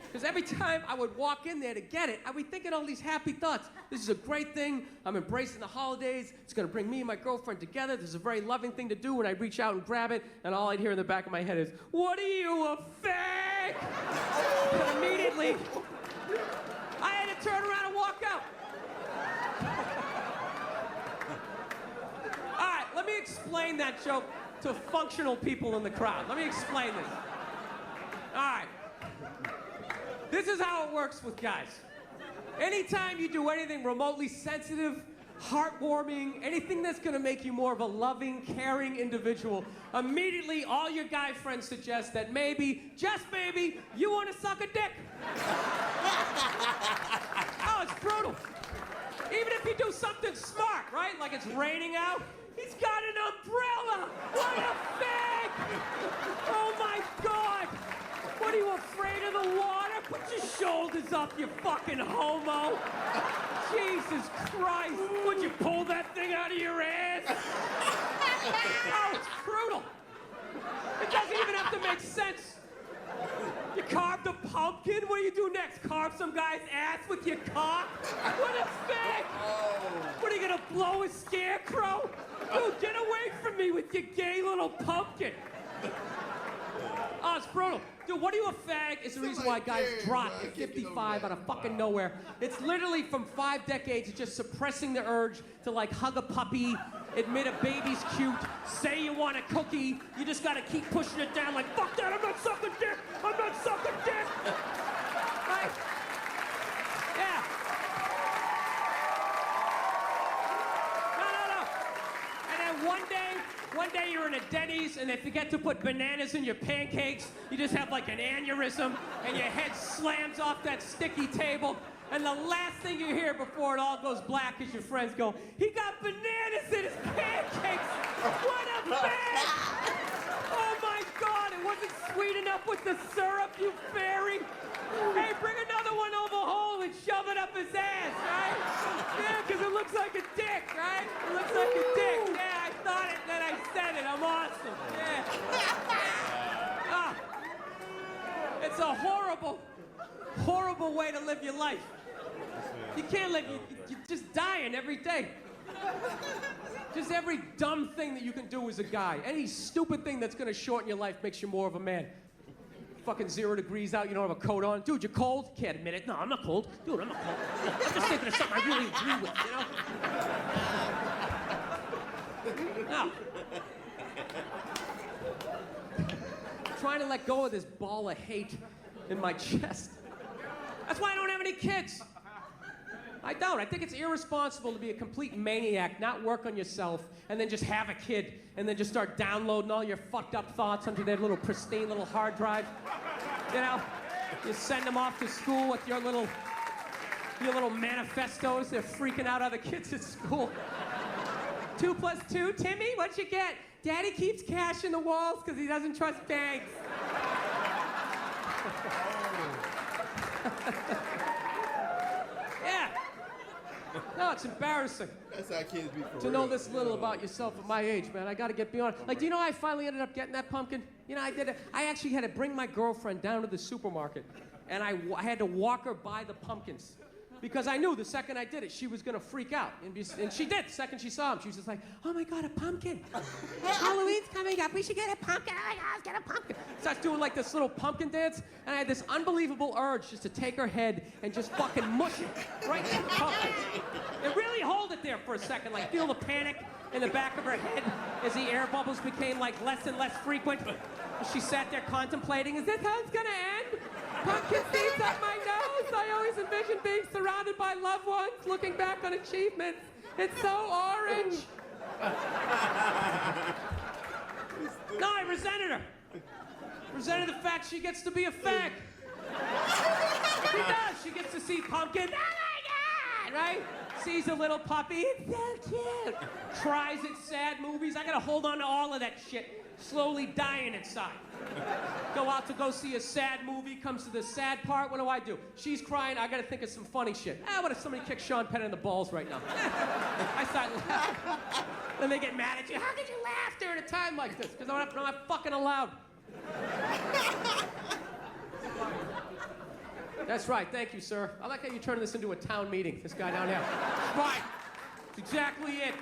Because every time I would walk in there to get it, I'd be thinking all these happy thoughts. This is a great thing. I'm embracing the holidays. It's going to bring me and my girlfriend together. This is a very loving thing to do when I reach out and grab it. And all I'd hear in the back of my head is, what are you, a fag? But immediately, I had to turn around and walk out. All right, let me explain that joke to functional people in the crowd. Let me explain this. All right. This is how it works with guys. Anytime you do anything remotely sensitive, heartwarming, anything that's gonna make you more of a loving, caring individual, immediately all your guy friends suggest that maybe, just maybe, you wanna suck a dick. Oh, it's brutal. Even if you do something smart, right? Like it's raining out, he's got an umbrella! What a fag! Oh my God! What are you, afraid of the water? Put your shoulders up, you fucking homo! Jesus Christ! Would you pull that thing out of your ass? Oh, it's brutal! It doesn't even have to make sense! You carved a pumpkin? What do you do next? Carve some guy's ass with your cock? What a fag! What, are you gonna blow a scarecrow? Dude, get away from me with your gay little pumpkin! Oh, it's brutal. Dude, what are you, a fag? Is the reason why guys drop at 55 out of fucking nowhere. It's literally from 5 decades of just suppressing the urge to like hug a puppy, admit a baby's cute, say you want a cookie. You just gotta keep pushing it down like, fuck that, I'm not sucking dick! I'm not sucking dick! Right? Yeah. No. And then one day you're in a Denny's and they forget to put bananas in your pancakes. You just have like an aneurysm and your head slams off that sticky table. And the last thing you hear before it all goes black is your friends go, he got bananas in his pancakes! What a man! Oh my God, it wasn't sweet enough with the syrup, you fairy! Hey, bring another one over home and shove it up his ass, right? Yeah, because it looks like a dick, right? It looks like a dick. It's a horrible, horrible way to live your life. You can't live, you're just dying every day. Just every dumb thing that you can do as a guy. Any stupid thing that's gonna shorten your life makes you more of a man. Fucking 0 degrees out, you don't have a coat on. Dude, you're cold? Can't admit it. No, I'm not cold. Dude, I'm not cold. I'm just thinking of something I really agree with, you know? No. Trying to let go of this ball of hate in my chest. That's why I don't have any kids. I don't. I think it's irresponsible to be a complete maniac, not work on yourself, and then just have a kid, and then just start downloading all your fucked up thoughts onto their little pristine little hard drive. You know, you send them off to school with your little manifestos. They're freaking out other kids at school. 2 + 2, Timmy, what'd you get? Daddy keeps cash in the walls because he doesn't trust banks. Yeah. No, it's embarrassing. That's how kids be for to know this little about yourself at my age, man. I gotta get beyond. Like, do you know I finally ended up getting that pumpkin? You know, I actually had to bring my girlfriend down to the supermarket, and I had to walk her by the pumpkins. Because I knew the second I did it, she was gonna freak out. And she did. The second she saw him, she was just like, oh my God, a pumpkin. Halloween's coming up. We should get a pumpkin. Oh my God, let's get a pumpkin. Starts doing like this little pumpkin dance. And I had this unbelievable urge just to take her head and just fucking mush it right in the pumpkin. And really hold it there for a second. Like feel the panic in the back of her head as the air bubbles became like less and less frequent. She sat there contemplating, is this how it's gonna end? Pumpkin seeds up my nose. I always envisioned being surrounded by loved ones, looking back on achievements. It's so orange. No, I resented her. Resented the fact she gets to be a fag. She does. She gets to see pumpkin. Oh my God, right? Sees a little puppy. It's so cute. Tries at sad movies. I gotta hold on to all of that shit. Slowly dying inside. Go out to go see a sad movie, comes to the sad part, what do? She's crying, I gotta think of some funny shit. What if somebody kicked Sean Penn in the balls right now? I start laughing. Then they get mad at you. How could you laugh during a time like this? Because I'm not fucking allowed. That's right, thank you, sir. I like how you turn this into a town meeting, this guy down here. Right, that's exactly it.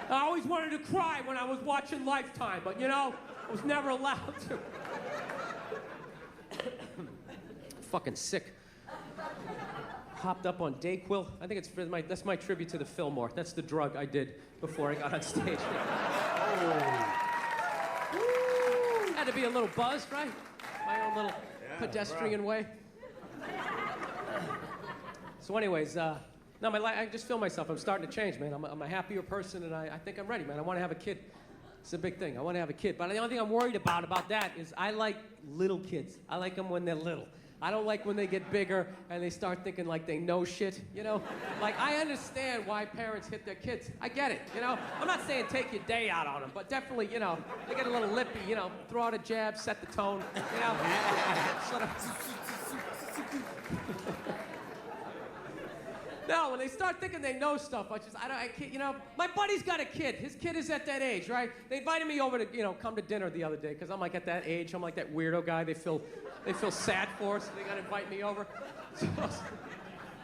I always wanted to cry when I was watching Lifetime, but you know, I was never allowed to. Fucking sick. Hopped up on Dayquil. I think that's my tribute to the Fillmore. That's the drug I did before I got on stage. Had to be a little buzzed, right? My own little pedestrian way. So anyways, no, I just feel myself. I'm starting to change, man. I'm a happier person, and I think I'm ready, man. I want to have a kid. It's a big thing. I want to have a kid. But the only thing I'm worried about that is I like little kids. I like them when they're little. I don't like when they get bigger and they start thinking like they know shit, you know? Like, I understand why parents hit their kids. I get it, you know? I'm not saying take your day out on them, but definitely, you know, they get a little lippy, you know, throw out a jab, set the tone, you know? Sort of. No, when they start thinking they know stuff, I can't, you know, my buddy's got a kid. His kid is at that age, right? They invited me over to, you know, come to dinner the other day, because I'm like at that age, I'm like that weirdo guy they feel sad for, so they gotta invite me over. So,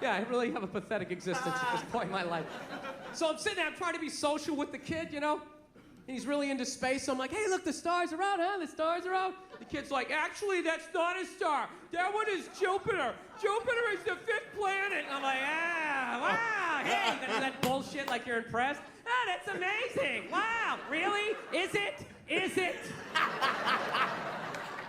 yeah, I really have a pathetic existence at this point in my life. So I'm sitting there, I'm trying to be social with the kid, you know? And he's really into space, so I'm like, hey, look, the stars are out, huh? The stars are out. The kid's like, actually, that's not a star. That one is Jupiter. Jupiter is the 5th planet. I'm like, wow, hey, you gotta do that bullshit like you're impressed? That's amazing. Wow, really? Is it? Is it?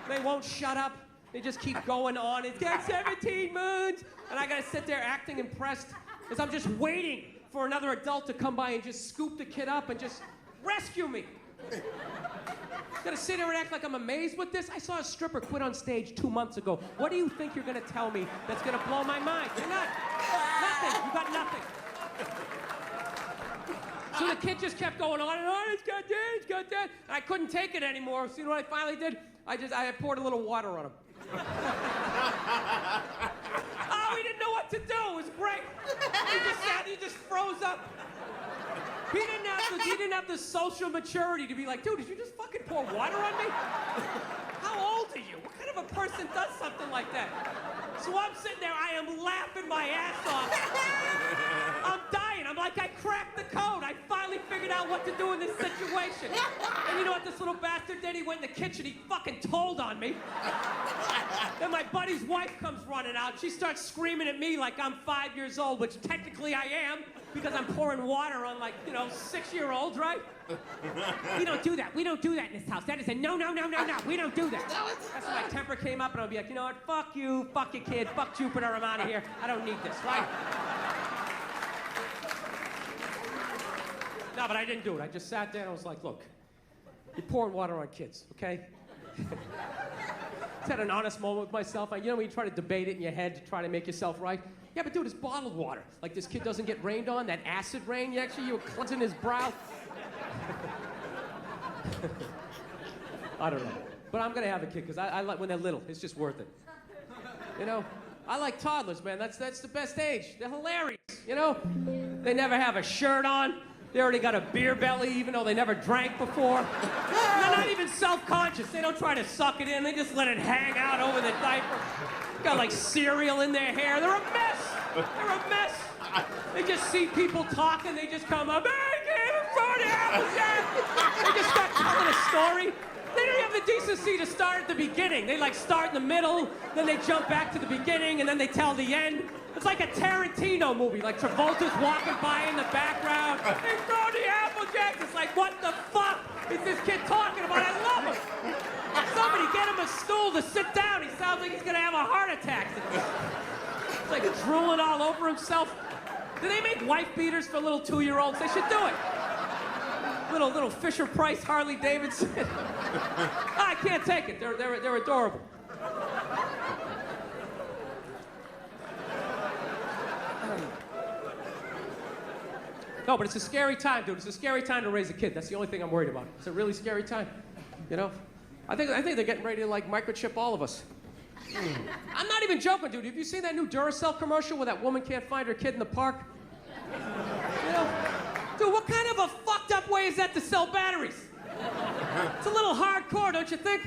They won't shut up. They just keep going on. It's got 17 moons. And I gotta sit there acting impressed as I'm just waiting for another adult to come by and just scoop the kid up and just rescue me. Gonna sit here and act like I'm amazed with this? I saw a stripper quit on stage 2 months ago. What do you think you're gonna tell me that's gonna blow my mind? You're not. Nothing. You got nothing. So the kid just kept going on and on. It's got this, it's got that. And I couldn't take it anymore. So you know what I finally did? I poured a little water on him. Oh, he didn't know what to do. It was great. He just froze up. He didn't have the social maturity to be like, dude, did you just fucking pour water on me? How are you? What kind of a person does something like that? So I'm sitting there, I am laughing my ass off. I'm dying. I'm like, I cracked the code. I finally figured out what to do in this situation. And you know what this little bastard did? He went in the kitchen, he fucking told on me. Then my buddy's wife comes running out. She starts screaming at me like I'm 5 years old, which technically I am, because I'm pouring water on, like, 6-year-olds, right? We don't do that. We don't do that in this house. That is a no. We don't do that. That's when my temper came up, and I'll be like, you know what? Fuck you, fuck your kid, fuck Jupiter, I'm out of here. I don't need this, right? No, but I didn't do it. I just sat there and I was like, look, you're pouring water on kids, okay? Just had an honest moment with myself. When you try to debate it in your head to try to make yourself right? Yeah, but dude, it's bottled water. Like, this kid doesn't get rained on, that acid rain, you were cleansing his brow. I don't know. But I'm gonna have a kid, because I like when they're little. It's just worth it. I like toddlers, man. That's the best age. They're hilarious, They never have a shirt on. They already got a beer belly, even though they never drank before. They're not even self-conscious. They don't try to suck it in. They just let it hang out over the diaper. Got, like, cereal in their hair. They're a mess. They're a mess. They just see people talking. They just come up, hey, kid, throw the apples at. They just start telling a story. They don't have the decency to start at the beginning. They, like, start in the middle, then they jump back to the beginning, and then they tell the end. It's like a Tarantino movie, like Travolta's walking by in the background. They throw the apple jacks. It's like, what the fuck is this kid talking about? I love him. Somebody get him a stool to sit down. He sounds like he's gonna have a heart attack. It's like drooling all over himself. Do they make wife beaters for little 2-year-olds? They should do it. Little Fisher Price Harley Davidson. I can't take it. They're adorable. No, but it's a scary time, dude. It's a scary time to raise a kid. That's the only thing I'm worried about. It's a really scary time. I think they're getting ready to, like, microchip all of us. I'm not even joking, dude. Have you seen that new Duracell commercial where that woman can't find her kid in the park? Dude, what kind of a fucked up way is that to sell batteries? It's a little hardcore, don't you think?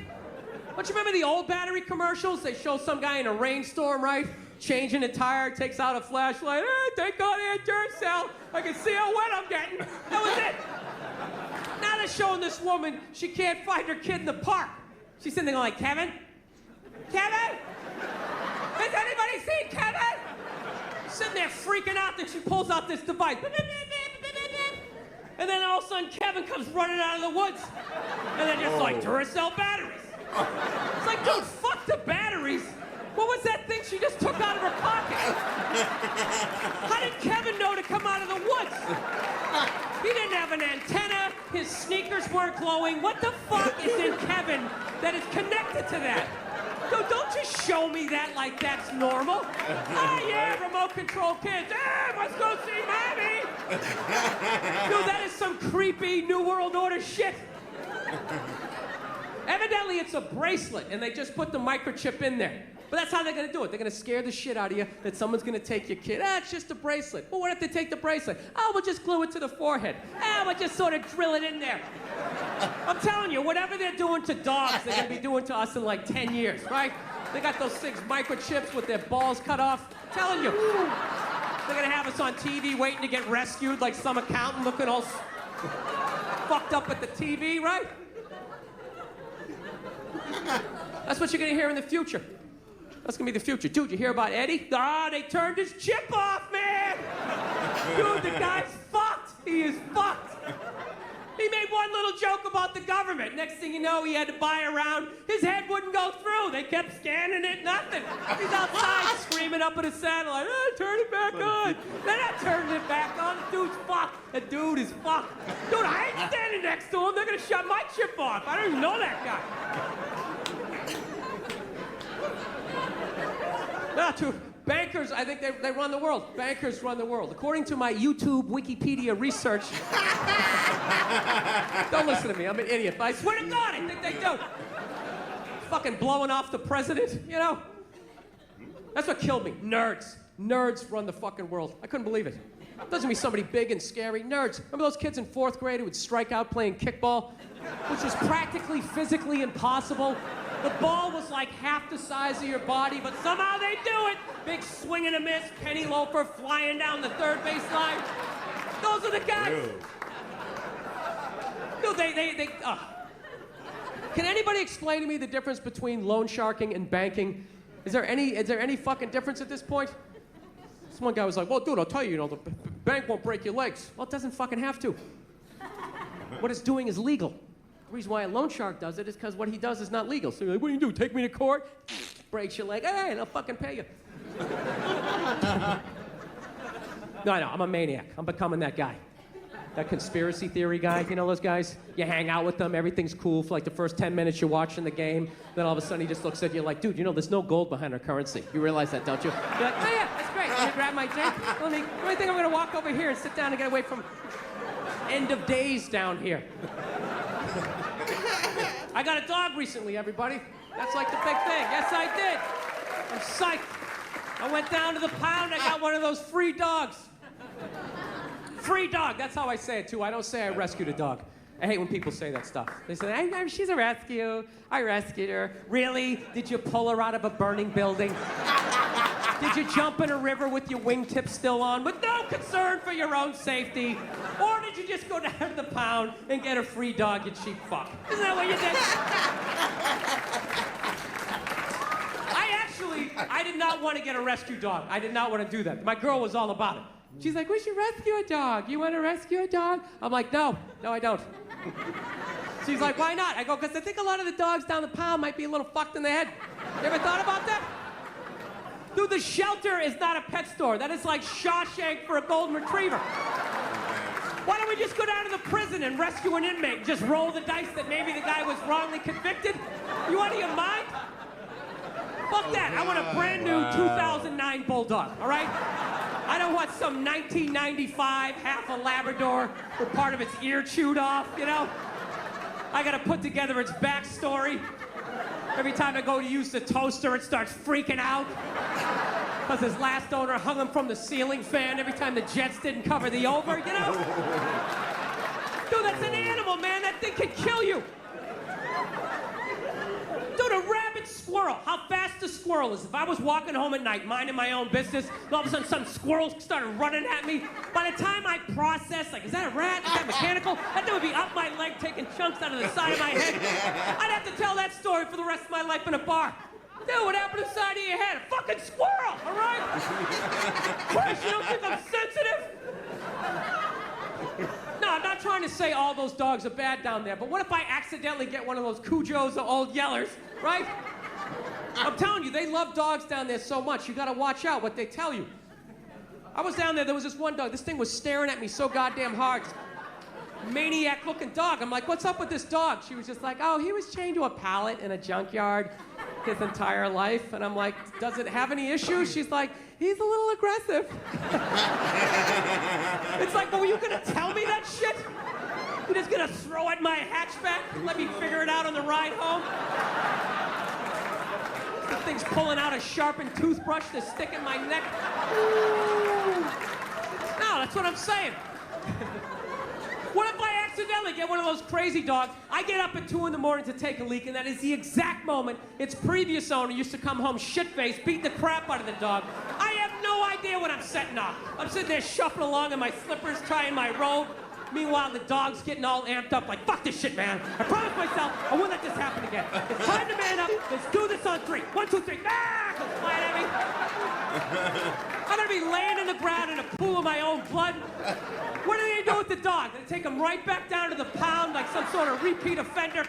Don't you remember the old battery commercials? They show some guy in a rainstorm, right? Changing a tire, takes out a flashlight. Thank God I had Duracell. I can see how wet I'm getting. That was it. Now they're showing this woman, she can't find her kid in the park. She's sitting there going like, Kevin? Kevin? Has anybody seen Kevin? Sitting there freaking out, then she pulls out this device. And then all of a sudden, Kevin comes running out of the woods. And they're just like, Duracell batteries. It's like, dude, fuck the batteries. What was that thing she just took out of her pocket? How did Kevin know to come out of the woods? He didn't have an antenna. His sneakers weren't glowing. What the fuck is in Kevin that is connected to that? Dude, don't just show me that like that's normal. Oh, yeah, remote control kids. Let's go see Mommy. Dude, that is some creepy New World Order shit. Evidently, it's a bracelet, and they just put the microchip in there. But that's how they're gonna do it. They're gonna scare the shit out of you that someone's gonna take your kid. It's just a bracelet. Well, what if they take the bracelet? Oh, we'll just glue it to the forehead. We'll just sort of drill it in there. I'm telling you, whatever they're doing to dogs, they're gonna be doing to us in like 10 years, right? They got those 6 microchips with their balls cut off. I'm telling you. They're gonna have us on TV waiting to get rescued like some accountant looking all fucked up at the TV, right? That's what you're gonna hear in the future. That's gonna be the future. Dude, you hear about Eddie? They turned his chip off, man! Dude, the guy's fucked! He is fucked! He made one little joke about the government. Next thing you know, he had to buy a round. His head wouldn't go through. They kept scanning it, nothing. He's outside screaming up at his satellite, turn it back on. They're not turning it back on. The dude's fucked. The dude is fucked. Dude, I ain't standing next to him. They're gonna shut my chip off. I don't even know that guy. Now, to bankers, I think they run the world. Bankers run the world. According to my YouTube Wikipedia research. Don't listen to me, I'm an idiot. But I swear to God, I think they do. Fucking blowing off the president, That's what killed me. Nerds. Nerds run the fucking world. I couldn't believe it. Doesn't be somebody big and scary. Nerds. Remember those kids in 4th grade who would strike out playing kickball? Which was practically physically impossible. The ball was like half the size of your body, but somehow they do it. Big swing and a miss, penny loafer flying down the third base line. Those are the guys. Dude, they. Can anybody explain to me the difference between loan sharking and banking? Is there any fucking difference at this point? This one guy was like, well, dude, I'll tell you, the bank won't break your legs. Well, it doesn't fucking have to. What it's doing is legal. The reason why a loan shark does it is because what he does is not legal. So you're like, what do you do? Take me to court? Breaks your leg. Hey, and I'll fucking pay you. No, I know, I'm a maniac. I'm becoming that guy. That conspiracy theory guy, you know those guys? You hang out with them, everything's cool for like the first 10 minutes you're watching the game. Then all of a sudden he just looks at you like, dude, there's no gold behind our currency. You realize that, don't you? You're like, oh yeah, that's great. Let me grab my drink. Let me think I'm gonna walk over here and sit down and get away from end of days down here. I got a dog recently, everybody. That's like the big thing. Yes, I did. I'm psyched. I went down to the pound, I got one of those free dogs. Free dog, that's how I say it too. I don't say I rescued a dog. I hate when people say that stuff. They say, she's a rescue. I rescued her. Really? Did you pull her out of a burning building? Did you jump in a river with your wingtips still on with no concern for your own safety? Or did you just go down to the pound and get a free dog, you cheap fuck? Isn't that what you did? I did not want to get a rescue dog. I did not want to do that. My girl was all about it. She's like, we should rescue a dog. You want to rescue a dog? I'm like, no, I don't. She's like, why not? I go, because I think a lot of the dogs down the pound might be a little fucked in the head. You ever thought about that? Dude, the shelter is not a pet store. That is like Shawshank for a golden retriever. Why don't we just go down to the prison and rescue an inmate? Just roll the dice that maybe the guy was wrongly convicted? You out of your mind? Fuck that. I want a brand new 2009 Bulldog, all right? I don't want some 1995 half a Labrador with part of its ear chewed off, I gotta put together its backstory. Every time I go to use the toaster, it starts freaking out. Because his last owner hung him from the ceiling fan every time the Jets didn't cover the over, Dude, that's an animal, man. That thing can kill you. Dude, a rabid squirrel. How fast a squirrel is. If I was walking home at night, minding my own business, and all of a sudden some squirrels started running at me, by the time I process, like, is that a rat? Is that mechanical? That thing would be up my leg, taking chunks out of the side of my head. I'd have to tell that story for the rest of my life in a bar. Dude, what happened to the side of your head? A fucking squirrel, all right? Christ, you don't think I'm sensitive? No, I'm not trying to say all those dogs are bad down there, but what if I accidentally get one of those Cujos or old Yellers, right? I'm telling you, they love dogs down there so much, you gotta watch out what they tell you. I was down there was this one dog, this thing was staring at me so goddamn hard. Maniac-looking dog. I'm like, what's up with this dog? She was just like, oh, he was chained to a pallet in a junkyard his entire life. And I'm like, does it have any issues? She's like, he's a little aggressive. It's like, well, were you gonna tell me that shit? You're just gonna throw at my hatchback and let me figure it out on the ride home? The thing's pulling out a sharpened toothbrush to stick in my neck. No, that's what I'm saying. What if I accidentally get one of those crazy dogs? I get up at 2 in the morning to take a leak, and that is the exact moment its previous owner used to come home shit-faced, beat the crap out of the dog. I have no idea what I'm setting off. I'm sitting there shuffling along in my slippers, trying my robe. Meanwhile, the dog's getting all amped up like, fuck this shit, man. I promised myself I won't let this happen again. It's time to man up. Let's do this on 3. 1, 2, 3. Ah! Goes flying at me. I'm gonna be laying in the ground in a pool of my own blood. What are they gonna do with the dog? They take him right back down to the pound like some sort of repeat offender.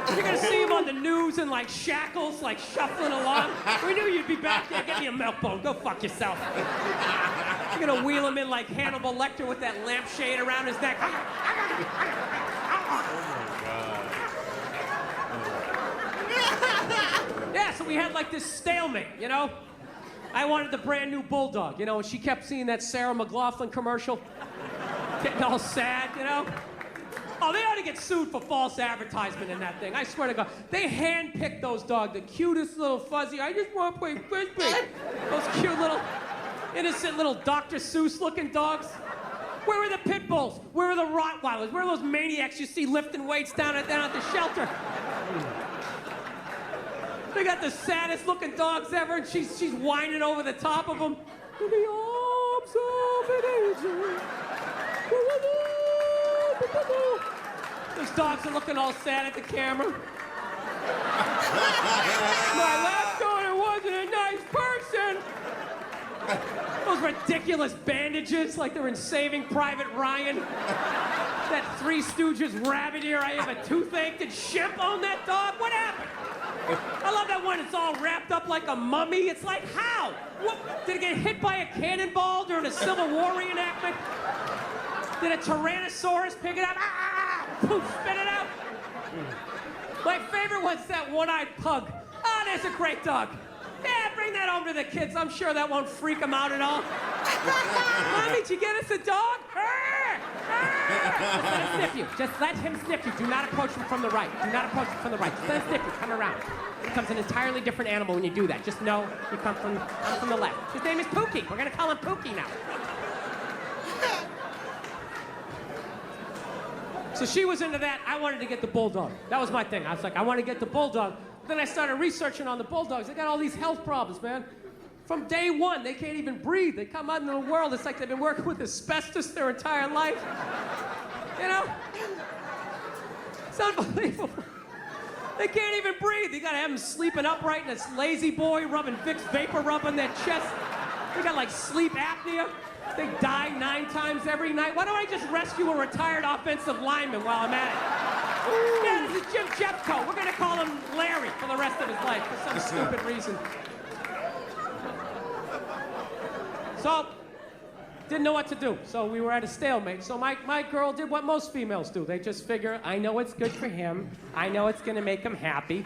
You're gonna see him on the news in like shackles, like shuffling along. We knew you'd be back there. Get me a milk bone. Go fuck yourself. You're gonna wheel him in like Hannibal Lecter with that lampshade around his neck. Yeah, so we had like this stalemate, I wanted the brand new Bulldog, and she kept seeing that Sarah McLachlan commercial. Getting all sad, Oh, they ought to get sued for false advertisement in that thing. I swear to God. They handpicked those dogs, the cutest little fuzzy, I just want to play frisbee. Those cute little, innocent little Dr. Seuss looking dogs. Where were the pit bulls? Where were the Rottweilers? Where are those maniacs you see lifting weights down at the shelter? They got the saddest looking dogs ever, and she's whining over the top of them. In the arms of an angel. Those dogs are looking all sad at the camera. My last daughter wasn't a nice person. Those ridiculous bandages like they're in Saving Private Ryan. That Three Stooges rabbit ear, I have a toothache. Did Shemp own that dog? What happened? I love that one. It's all wrapped up like a mummy. It's like, how? What? Did it get hit by a cannonball during a Civil War reenactment? Did a Tyrannosaurus pick it up? Ah! Poof, spit it out. My favorite one's that one-eyed pug. Ah, there's a great dog. Yeah, bring that over to the kids. I'm sure that won't freak them out at all. Mommy, did you get us a dog? Just let him sniff you. Just let him sniff you. Do not approach him from the right. Do not approach him from the right. Just let him sniff you. Come around. He becomes an entirely different animal when you do that. Just know you come from the left. His name is Pookie. We're going to call him Pookie now. So she was into that. I wanted to get the bulldog. That was my thing. I was like, I want to get the bulldog. Then I started researching on the bulldogs. They got all these health problems, man. From day one, they can't even breathe. They come out into the world. It's like they've been working with asbestos their entire life. You know? It's unbelievable. They can't even breathe. You gotta have them sleeping upright in this lazy boy, rubbing Vicks vapor rub on their chest. They got like sleep apnea. They die 9 times every night. Why don't I just rescue a retired offensive lineman while I'm at it? Ooh. Yeah, this is Jim Jeffco. We're gonna call him Larry for the rest of his life for some stupid reason. So, didn't know what to do. So we were at a stalemate. So my girl did what most females do. They just figure, I know it's good for him. I know it's gonna make him happy.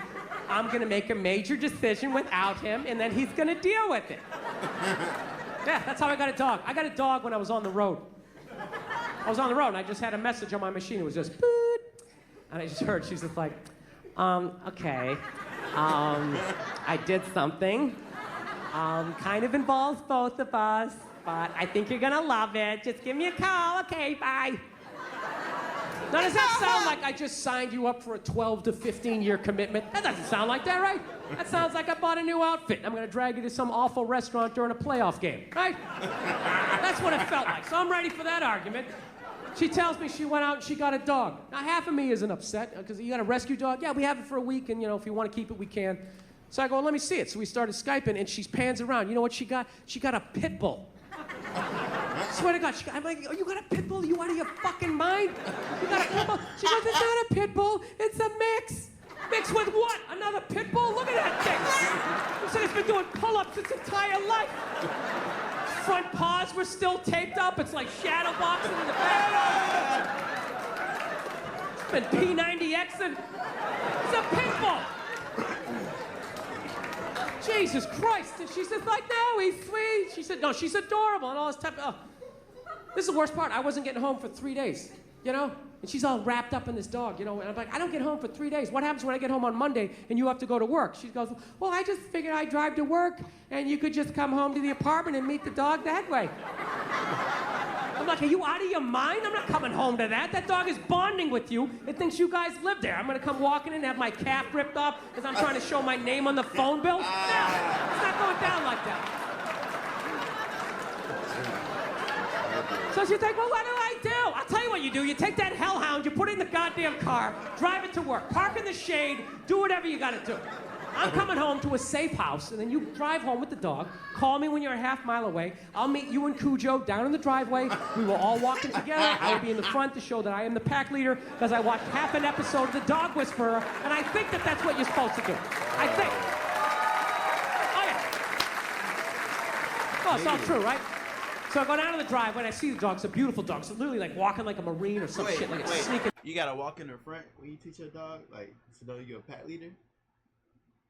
I'm gonna make a major decision without him, and then he's gonna deal with it. Yeah, that's how I got a dog. I got a dog when I was on the road. I was on the road, and I just had a message on my machine. It was just, boop. And I just heard, she's just like, okay. I did something. Kind of involves both of us, but I think you're gonna love it. Just give me a call. Okay, bye. Now, does that sound like I just signed you up for a 12 to 15-year commitment? That doesn't sound like that, right? That sounds like I bought a new outfit and I'm gonna drag you to some awful restaurant during a playoff game, right? That's what it felt like. So I'm ready for that argument. She tells me she went out and she got a dog. Now, half of me isn't upset, because you got a rescue dog? Yeah, we have it for a week, and, you know, if you want to keep it, we can. So I go, well, let me see it. So we started Skyping, and she pans around. You know what she got? She got a pitbull. Swear to God, I'm like, oh, you got a pitbull? You out of your fucking mind? You got a pitbull? She goes, it's not a pitbull, it's a mix. Mix with what? Another pitbull? Look at that thing. This thing's been doing pull-ups its entire life. Front paws were still taped up. It's like shadow boxing in the back. It's been P90Xing. It's a pitbull. Jesus Christ. And she says, like, no, he's sweet. She said, no, she's adorable and all this type of, This is the worst part. I wasn't getting home for 3 days, you know? And she's all wrapped up in this dog, you know? And I'm like, I don't get home for 3 days. What happens when I get home on Monday and you have to go to work? She goes, well, I just figured I'd drive to work and you could just come home to the apartment and meet the dog that way. I'm like, are you out of your mind? I'm not coming home to that. That dog is bonding with you. It thinks you guys live there. I'm gonna come walking in and have my calf ripped off because I'm trying to show my name on the phone bill? No, it's not going down like that. So she's like, well, what do I do? I'll tell you what you do. You take that hellhound, you put it in the goddamn car, drive it to work, park in the shade, do whatever you gotta do. I'm coming home to a safe house, and then you drive home with the dog. Call me when you're a half mile away. I'll meet you and Cujo down in the driveway. We will all walk in together. I will be in the front to show that I am the pack leader, because I watched half an episode of The Dog Whisperer, and I think that that's what you're supposed to do. I think. Oh, yeah. Oh, it's all true, right? So I go down to the driveway, and I see the dog. It's a beautiful dog. It's literally like walking like a Marine or some shit, like it's sneaking. You gotta walk in the front when you teach your dog, like, to know you're a pack leader?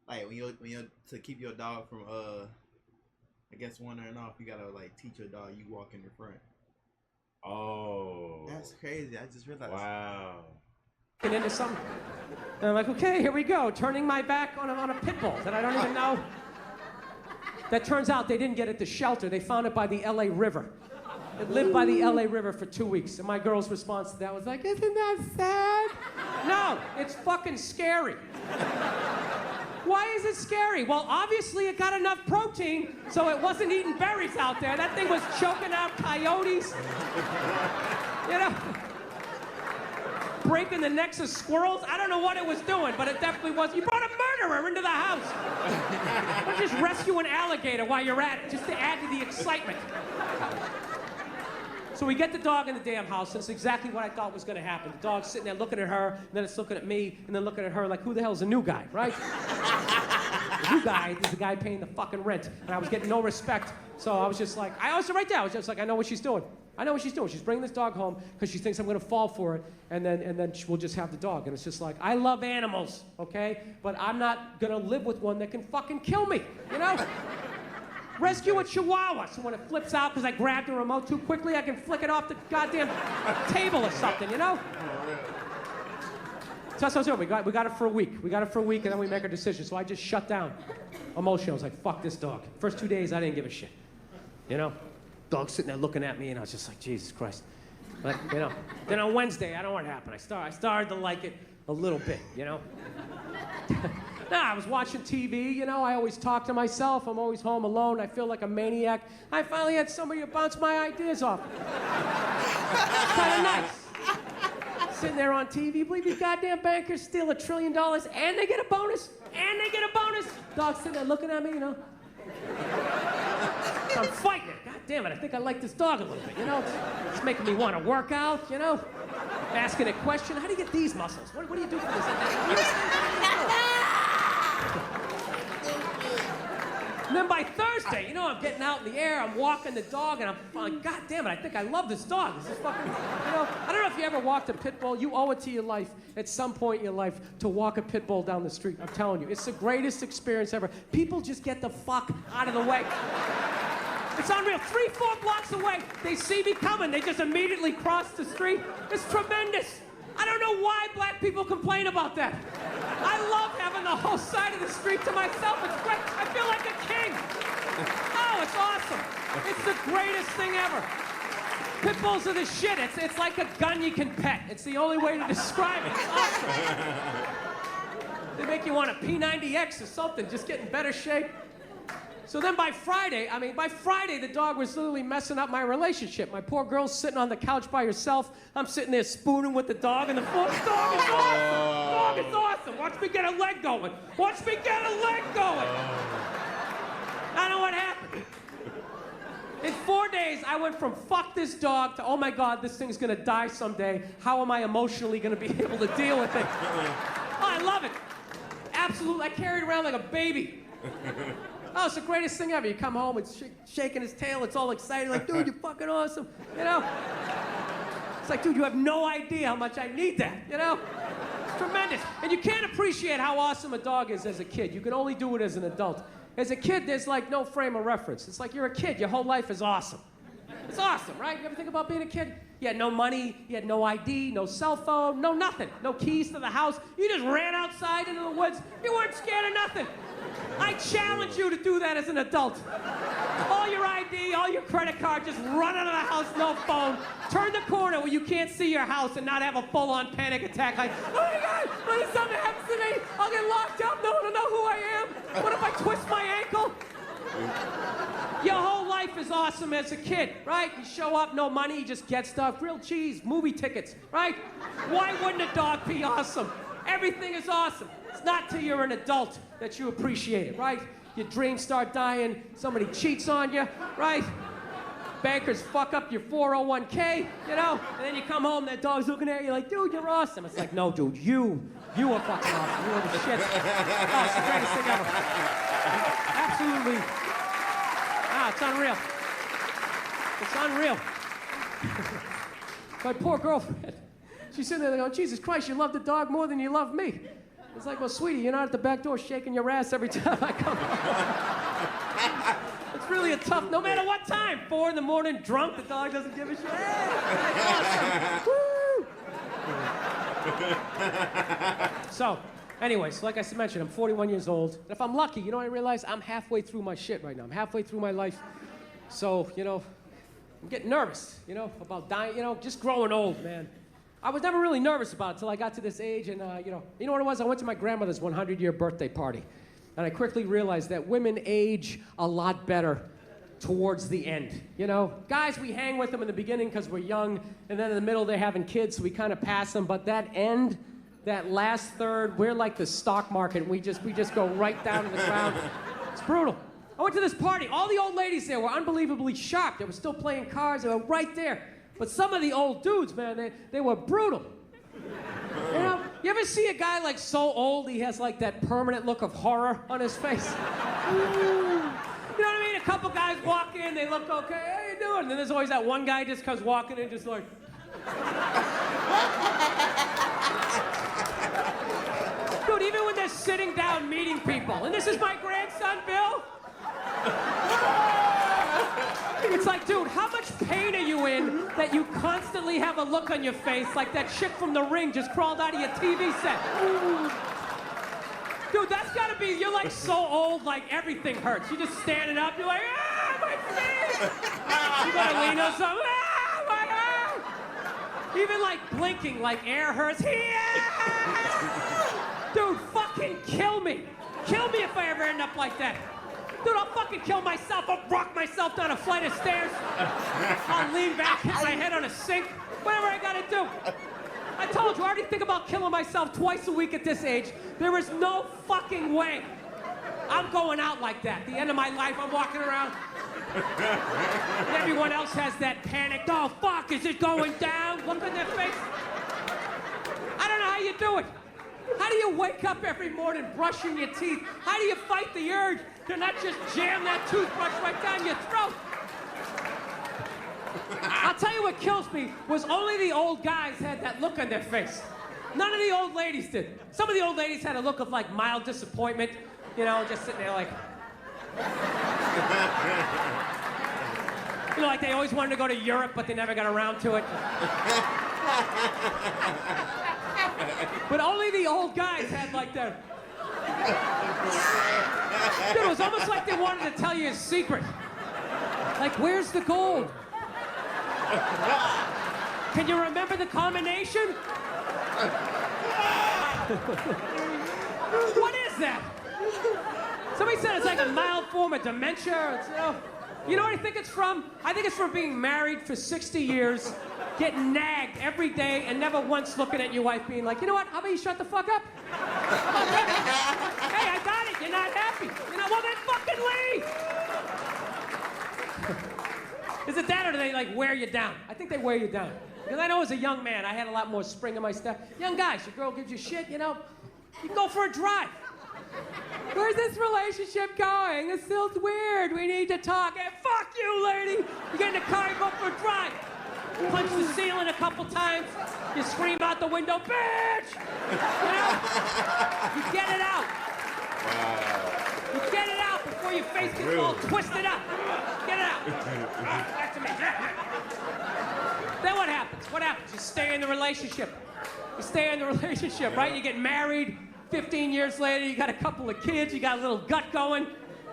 Like, when you're to keep your dog from, I guess, wandering off, you gotta, like, teach your dog, you walk in the front. Oh. That's crazy. I just realized. Wow. Into something. And I'm like, okay, here we go. Turning my back on a pit bull that I don't even know. That turns out they didn't get it at the shelter. They found it by the LA River. It lived by the LA River for 2 weeks. And my girl's response to that was like, isn't that sad? No, it's fucking scary. Why is it scary? Well, obviously it got enough protein, so it wasn't eating berries out there. That thing was choking out coyotes. You know? Breaking the necks of squirrels. I don't know what it was doing, but it definitely was. You brought a murderer into the house. Or just rescue an alligator while you're at it, just to add to the excitement. So we get the dog in the damn house, and it's exactly what I thought was gonna happen. The dog's sitting there looking at her, and then it's looking at me, and then looking at her like, who the hell's the new guy, right? The new guy is the guy paying the fucking rent, and I was getting no respect. So I was just like, I was right there. I was just like, I know what she's doing. I know what she's doing. She's bringing this dog home because she thinks I'm gonna fall for it, and then we'll just have the dog. And it's just like, I love animals, okay? But I'm not gonna live with one that can fucking kill me, you know? Rescue a chihuahua, so when it flips out because I grabbed the remote too quickly, I can flick it off the goddamn table or something, you know? So that's what I was doing. We got it for a week. We got it for a week, and then we make our decision. So I just shut down emotionally. I was like, fuck this dog. First 2 days, I didn't give a shit, you know? Dog's sitting there looking at me, and I was just like, Jesus Christ. But, you know, then on Wednesday, I don't know what happened. I started to like it a little bit, you know? I was watching TV, you know, I always talk to myself. I'm always home alone. I feel like a maniac. I finally had somebody to bounce my ideas off. Kind of nice. Sitting there on TV, believe these goddamn bankers steal $1 trillion and they get a bonus? And they get a bonus? Dog's sitting there looking at me, you know? I'm fighting it. God damn it, I think I like this dog a little bit, you know? It's making me want to work out, you know? Asking a question, how do you get these muscles? What do you do for this? And then by Thursday, you know, I'm getting out in the air, I'm walking the dog, and I'm like, God damn it, I think I love this dog. This is fucking, you know, I don't know if you ever walked a pit bull. You owe it to your life at some point in your life to walk a pit bull down the street. I'm telling you, it's the greatest experience ever. People just get the fuck out of the way. It's unreal. 3-4 blocks away, they see me coming. They just immediately cross the street. It's tremendous. I don't know why black people complain about that. I love having the whole side of the street to myself. It's great. I feel like a king. Oh, it's awesome. It's the greatest thing ever. Pit bulls are the shit. It's like a gun you can pet. It's the only way to describe it. It's awesome. They make you want a P90X or something, just get in better shape. So then by Friday, the dog was literally messing up my relationship. My poor girl's sitting on the couch by herself. I'm sitting there spooning with the dog in the foot. Dog is awesome. Dog is awesome. Watch me get a leg going. Watch me get a leg going. I know what happened. In 4 days, I went from fuck this dog to, oh my God, this thing's gonna die someday. How am I emotionally gonna be able to deal with it? Oh, I love it. Absolutely, I carry it around like a baby. Oh, it's the greatest thing ever. You come home, it's shaking his tail, it's all excited, like, dude, you're fucking awesome, you know? It's like, dude, you have no idea how much I need that, you know? It's tremendous. And you can't appreciate how awesome a dog is as a kid. You can only do it as an adult. As a kid, there's like no frame of reference. It's like you're a kid, your whole life is awesome. It's awesome, right? You ever think about being a kid? You had no money, you had no ID, no cell phone, no nothing. No keys to the house. You just ran outside into the woods. You weren't scared of nothing. I challenge you to do that as an adult. All your ID, all your credit card, just run out of the house, no phone. Turn the corner where you can't see your house and not have a full-on panic attack like, oh my God, what if something happens to me? I'll get locked up, no one will know who I am. What if I twist my ankle? Your whole life is awesome as a kid, right? You show up, no money, you just get stuff, grilled cheese, movie tickets, right? Why wouldn't a dog be awesome? Everything is awesome. It's not till you're an adult that you appreciate it, right? Your dreams start dying, somebody cheats on you, right? Bankers fuck up your 401k, you know? And then you come home, that dog's looking at you like, dude, you're awesome. It's like, no, dude, you are fucking awesome. You are the shit. Oh, it's the greatest thing ever. Absolutely. It's unreal. It's unreal. My poor girlfriend, she's sitting there going, Jesus Christ, you love the dog more than you love me. It's like, well, sweetie, you're not at the back door shaking your ass every time I come home. It's really a tough, no matter what time, 4 in the morning, drunk, the dog doesn't give a shit. Hey, awesome. Woo! So, anyways, like I mentioned, I'm 41 years old. And if I'm lucky, you know what I realize? I'm halfway through my shit right now. I'm halfway through my life. So, you know, I'm getting nervous, you know, about dying, you know, just growing old, man. I was never really nervous about it until I got to this age, and, you know what it was? I went to my grandmother's 100-year birthday party. And I quickly realized that women age a lot better towards the end. You know, guys, we hang with them in the beginning because we're young, and then in the middle they're having kids, so we kind of pass them. But that end, that last third, we're like the stock market. We just go right down to the ground. It's brutal. I went to this party. All the old ladies there were unbelievably sharp. They were still playing cards. They were right there. But some of the old dudes, man, they were brutal. You know, you ever see a guy like so old he has like that permanent look of horror on his face? You know what I mean? A couple guys walk in, they look okay, how you doing? And then there's always that one guy just comes walking in just like... Dude, even when they're sitting down meeting people, and this is my grandson, Bill. It's like, dude, how much pain are you in that you constantly have a look on your face like that chick from The Ring just crawled out of your TV set? Dude, that's gotta be, you're like so old, like everything hurts. You're just standing up, you're like, ah, my face! You gotta lean on something, ah, my arm! Even like blinking, like air hurts. Dude, fucking kill me. Kill me if I ever end up like that. Dude, I'll fucking kill myself. I'll rock myself down a flight of stairs. I'll lean back, hit my head on a sink. Whatever I gotta do. I told you, I already think about killing myself twice a week at this age. There is no fucking way I'm going out like that. The end of my life, I'm walking around. And everyone else has that panic. Oh, fuck, is it going down? Look in their face. I don't know how you do it. How do you wake up every morning brushing your teeth? How do you fight the urge to not just jam that toothbrush right down your throat? I'll tell you what kills me was only the old guys had that look on their face. None of the old ladies did. Some of the old ladies had a look of like mild disappointment, you know, just sitting there like... You know, like they always wanted to go to Europe, but they never got around to it. But only the old guys had like that. Dude, it was almost like they wanted to tell you a secret. Like, where's the gold? Can you remember the combination? What is that? Somebody said it's like a mild form of dementia. It's, you know what I think it's from? I think it's from being married for 60 years, getting nagged every day, and never once looking at your wife being like, you know what, how about you shut the fuck up? How about that? Hey, I got it, you're not happy. You know, well then fucking leave! Is it that, or do they like wear you down? I think they wear you down. Because I know as a young man, I had a lot more spring in my step. Young guys, your girl gives you shit, you know, you go for a drive. Where's this relationship going? This feels weird. We need to talk. Hey, fuck you, lady. You get in the car, you go for a drive. You punch the ceiling a couple times. You scream out the window, bitch! You know? You get it out. Wow. You get it out before your face gets all twisted up. Get it out. Back to me. Then what happens? What happens? You stay in the relationship. You stay in the relationship, right? You get married. 15 years later, you got a couple of kids, you got a little gut going,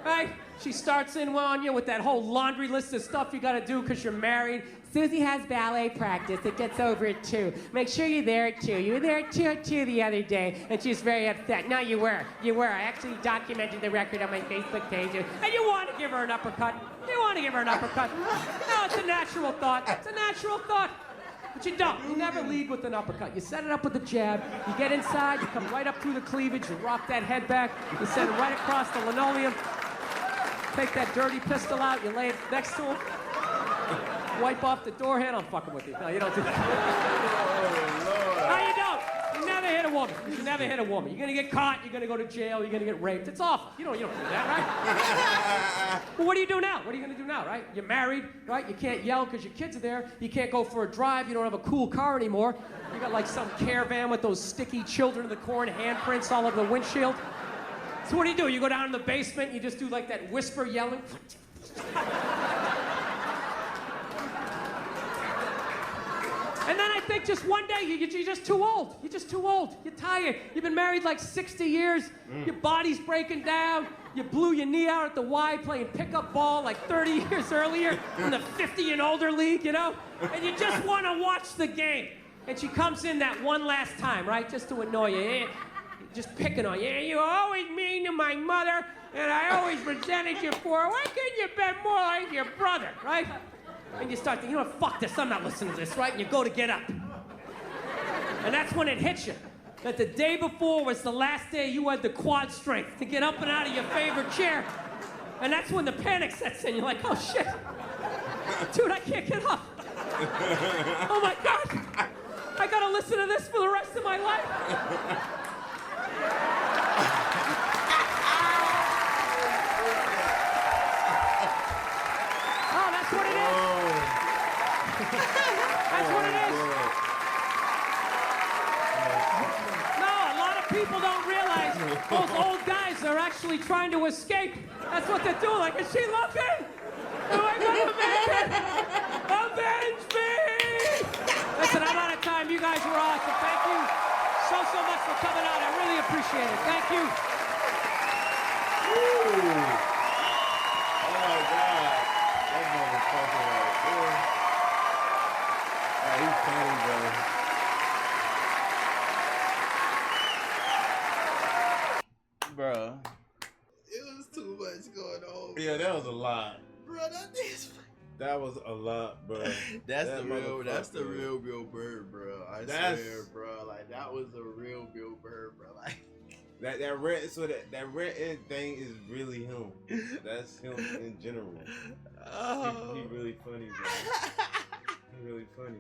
right? She starts in on you with that whole laundry list of stuff you gotta do because you're married. Susie has ballet practice. It gets over at 2. Make sure you're there at 2. You were there at 2 the other day, and she's very upset. No, you were. You were. I actually documented the record on my Facebook page. And you want to give her an uppercut. You want to give her an uppercut. No, it's a natural thought. It's a natural thought. But you don't. You never lead with an uppercut. You set it up with a jab. You get inside. You come right up through the cleavage. You rock that head back. You send it right across the linoleum. Take that dirty pistol out. You lay it next to him. Wipe off the door handle. I'm fucking with you. No, you don't do that. No, you don't. You never hit a woman. You never hit a woman. You're gonna get caught. You're gonna go to jail. You're gonna get raped. It's awful. You don't do that, right? Well, what do you do now? What are you gonna do now, right? You're married, right? You can't yell because your kids are there. You can't go for a drive. You don't have a cool car anymore. You got like some caravan with those sticky children of the corn handprints all over the windshield. So what do? You go down in the basement. You just do like that whisper yelling. And then I think just one day, you're just too old. You're just too old. You're tired. You've been married like 60 years. Your body's breaking down. You blew your knee out at the Y playing pickup ball like 30 years earlier in the 50 and older league, you know? And you just want to watch the game. And she comes in that one last time, right? Just to annoy you. just picking on you. Yeah, you were always mean to my mother, and I always resented you for it. Why couldn't you be more like your brother, right? And you start thinking, you know what, fuck this, I'm not listening to this, right? And you go to get up. And that's when it hits you. That the day before was the last day you had the quad strength to get up and out of your favorite chair. And that's when the panic sets in. You're like, oh shit. Dude, I can't get up. Oh my God. I gotta listen to this for the rest of my life. Oh, that's what it is. That's what it is. People don't realize those old guys are actually trying to escape. That's what they're doing. Like, is she looking? Am I gonna make it? Avenge me! Listen, I'm out of time. You guys were awesome. Thank you so much for coming out. I really appreciate it. Thank you. Ooh. Oh my God. That motherfucker right there. Oh, he's funny, bro. Bro, It was too much going on. Yeah, that was a lot. Bro, that is. That was a lot, bro. that's That the motherfucker. real Bill Burr, bro. I swear, bro. Like, that was the real Bill Burr, bro. Like, That red thing is really him. That's him in general. He really funny, bro. He really funny.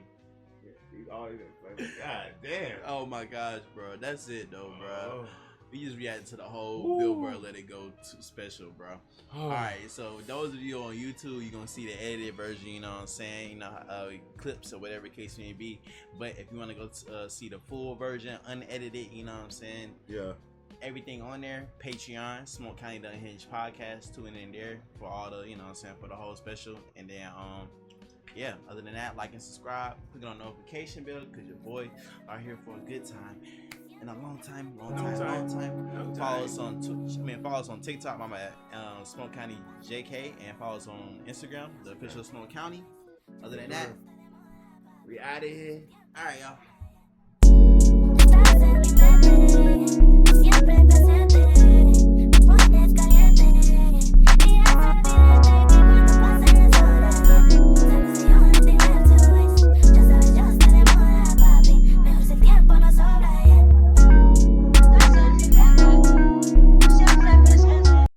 He's always like, God damn. oh my gosh, bro. That's it, though, bro. Oh. We just reacted to the whole Bill Burr Let It Go special, bro. Oh. Alright, so those of you on YouTube, you're gonna see the edited version, you know what I'm saying? You know, clips or whatever the case may be. But if you wanna go see the full version, unedited, you know what I'm saying? Yeah. Everything on there, Patreon, SmokeCounty The Unhinged Podcast, tune in there for all the, you know what I'm saying, for the whole special. And then, yeah, other than that, like and subscribe, click on the notification bell, because your boy are here for a good time. In a long time. Follow us on follow us on TikTok, my bad, SmokeCounty JK, and follow us on Instagram, the official SmokeCounty. Other than that, we out of here. All right, y'all.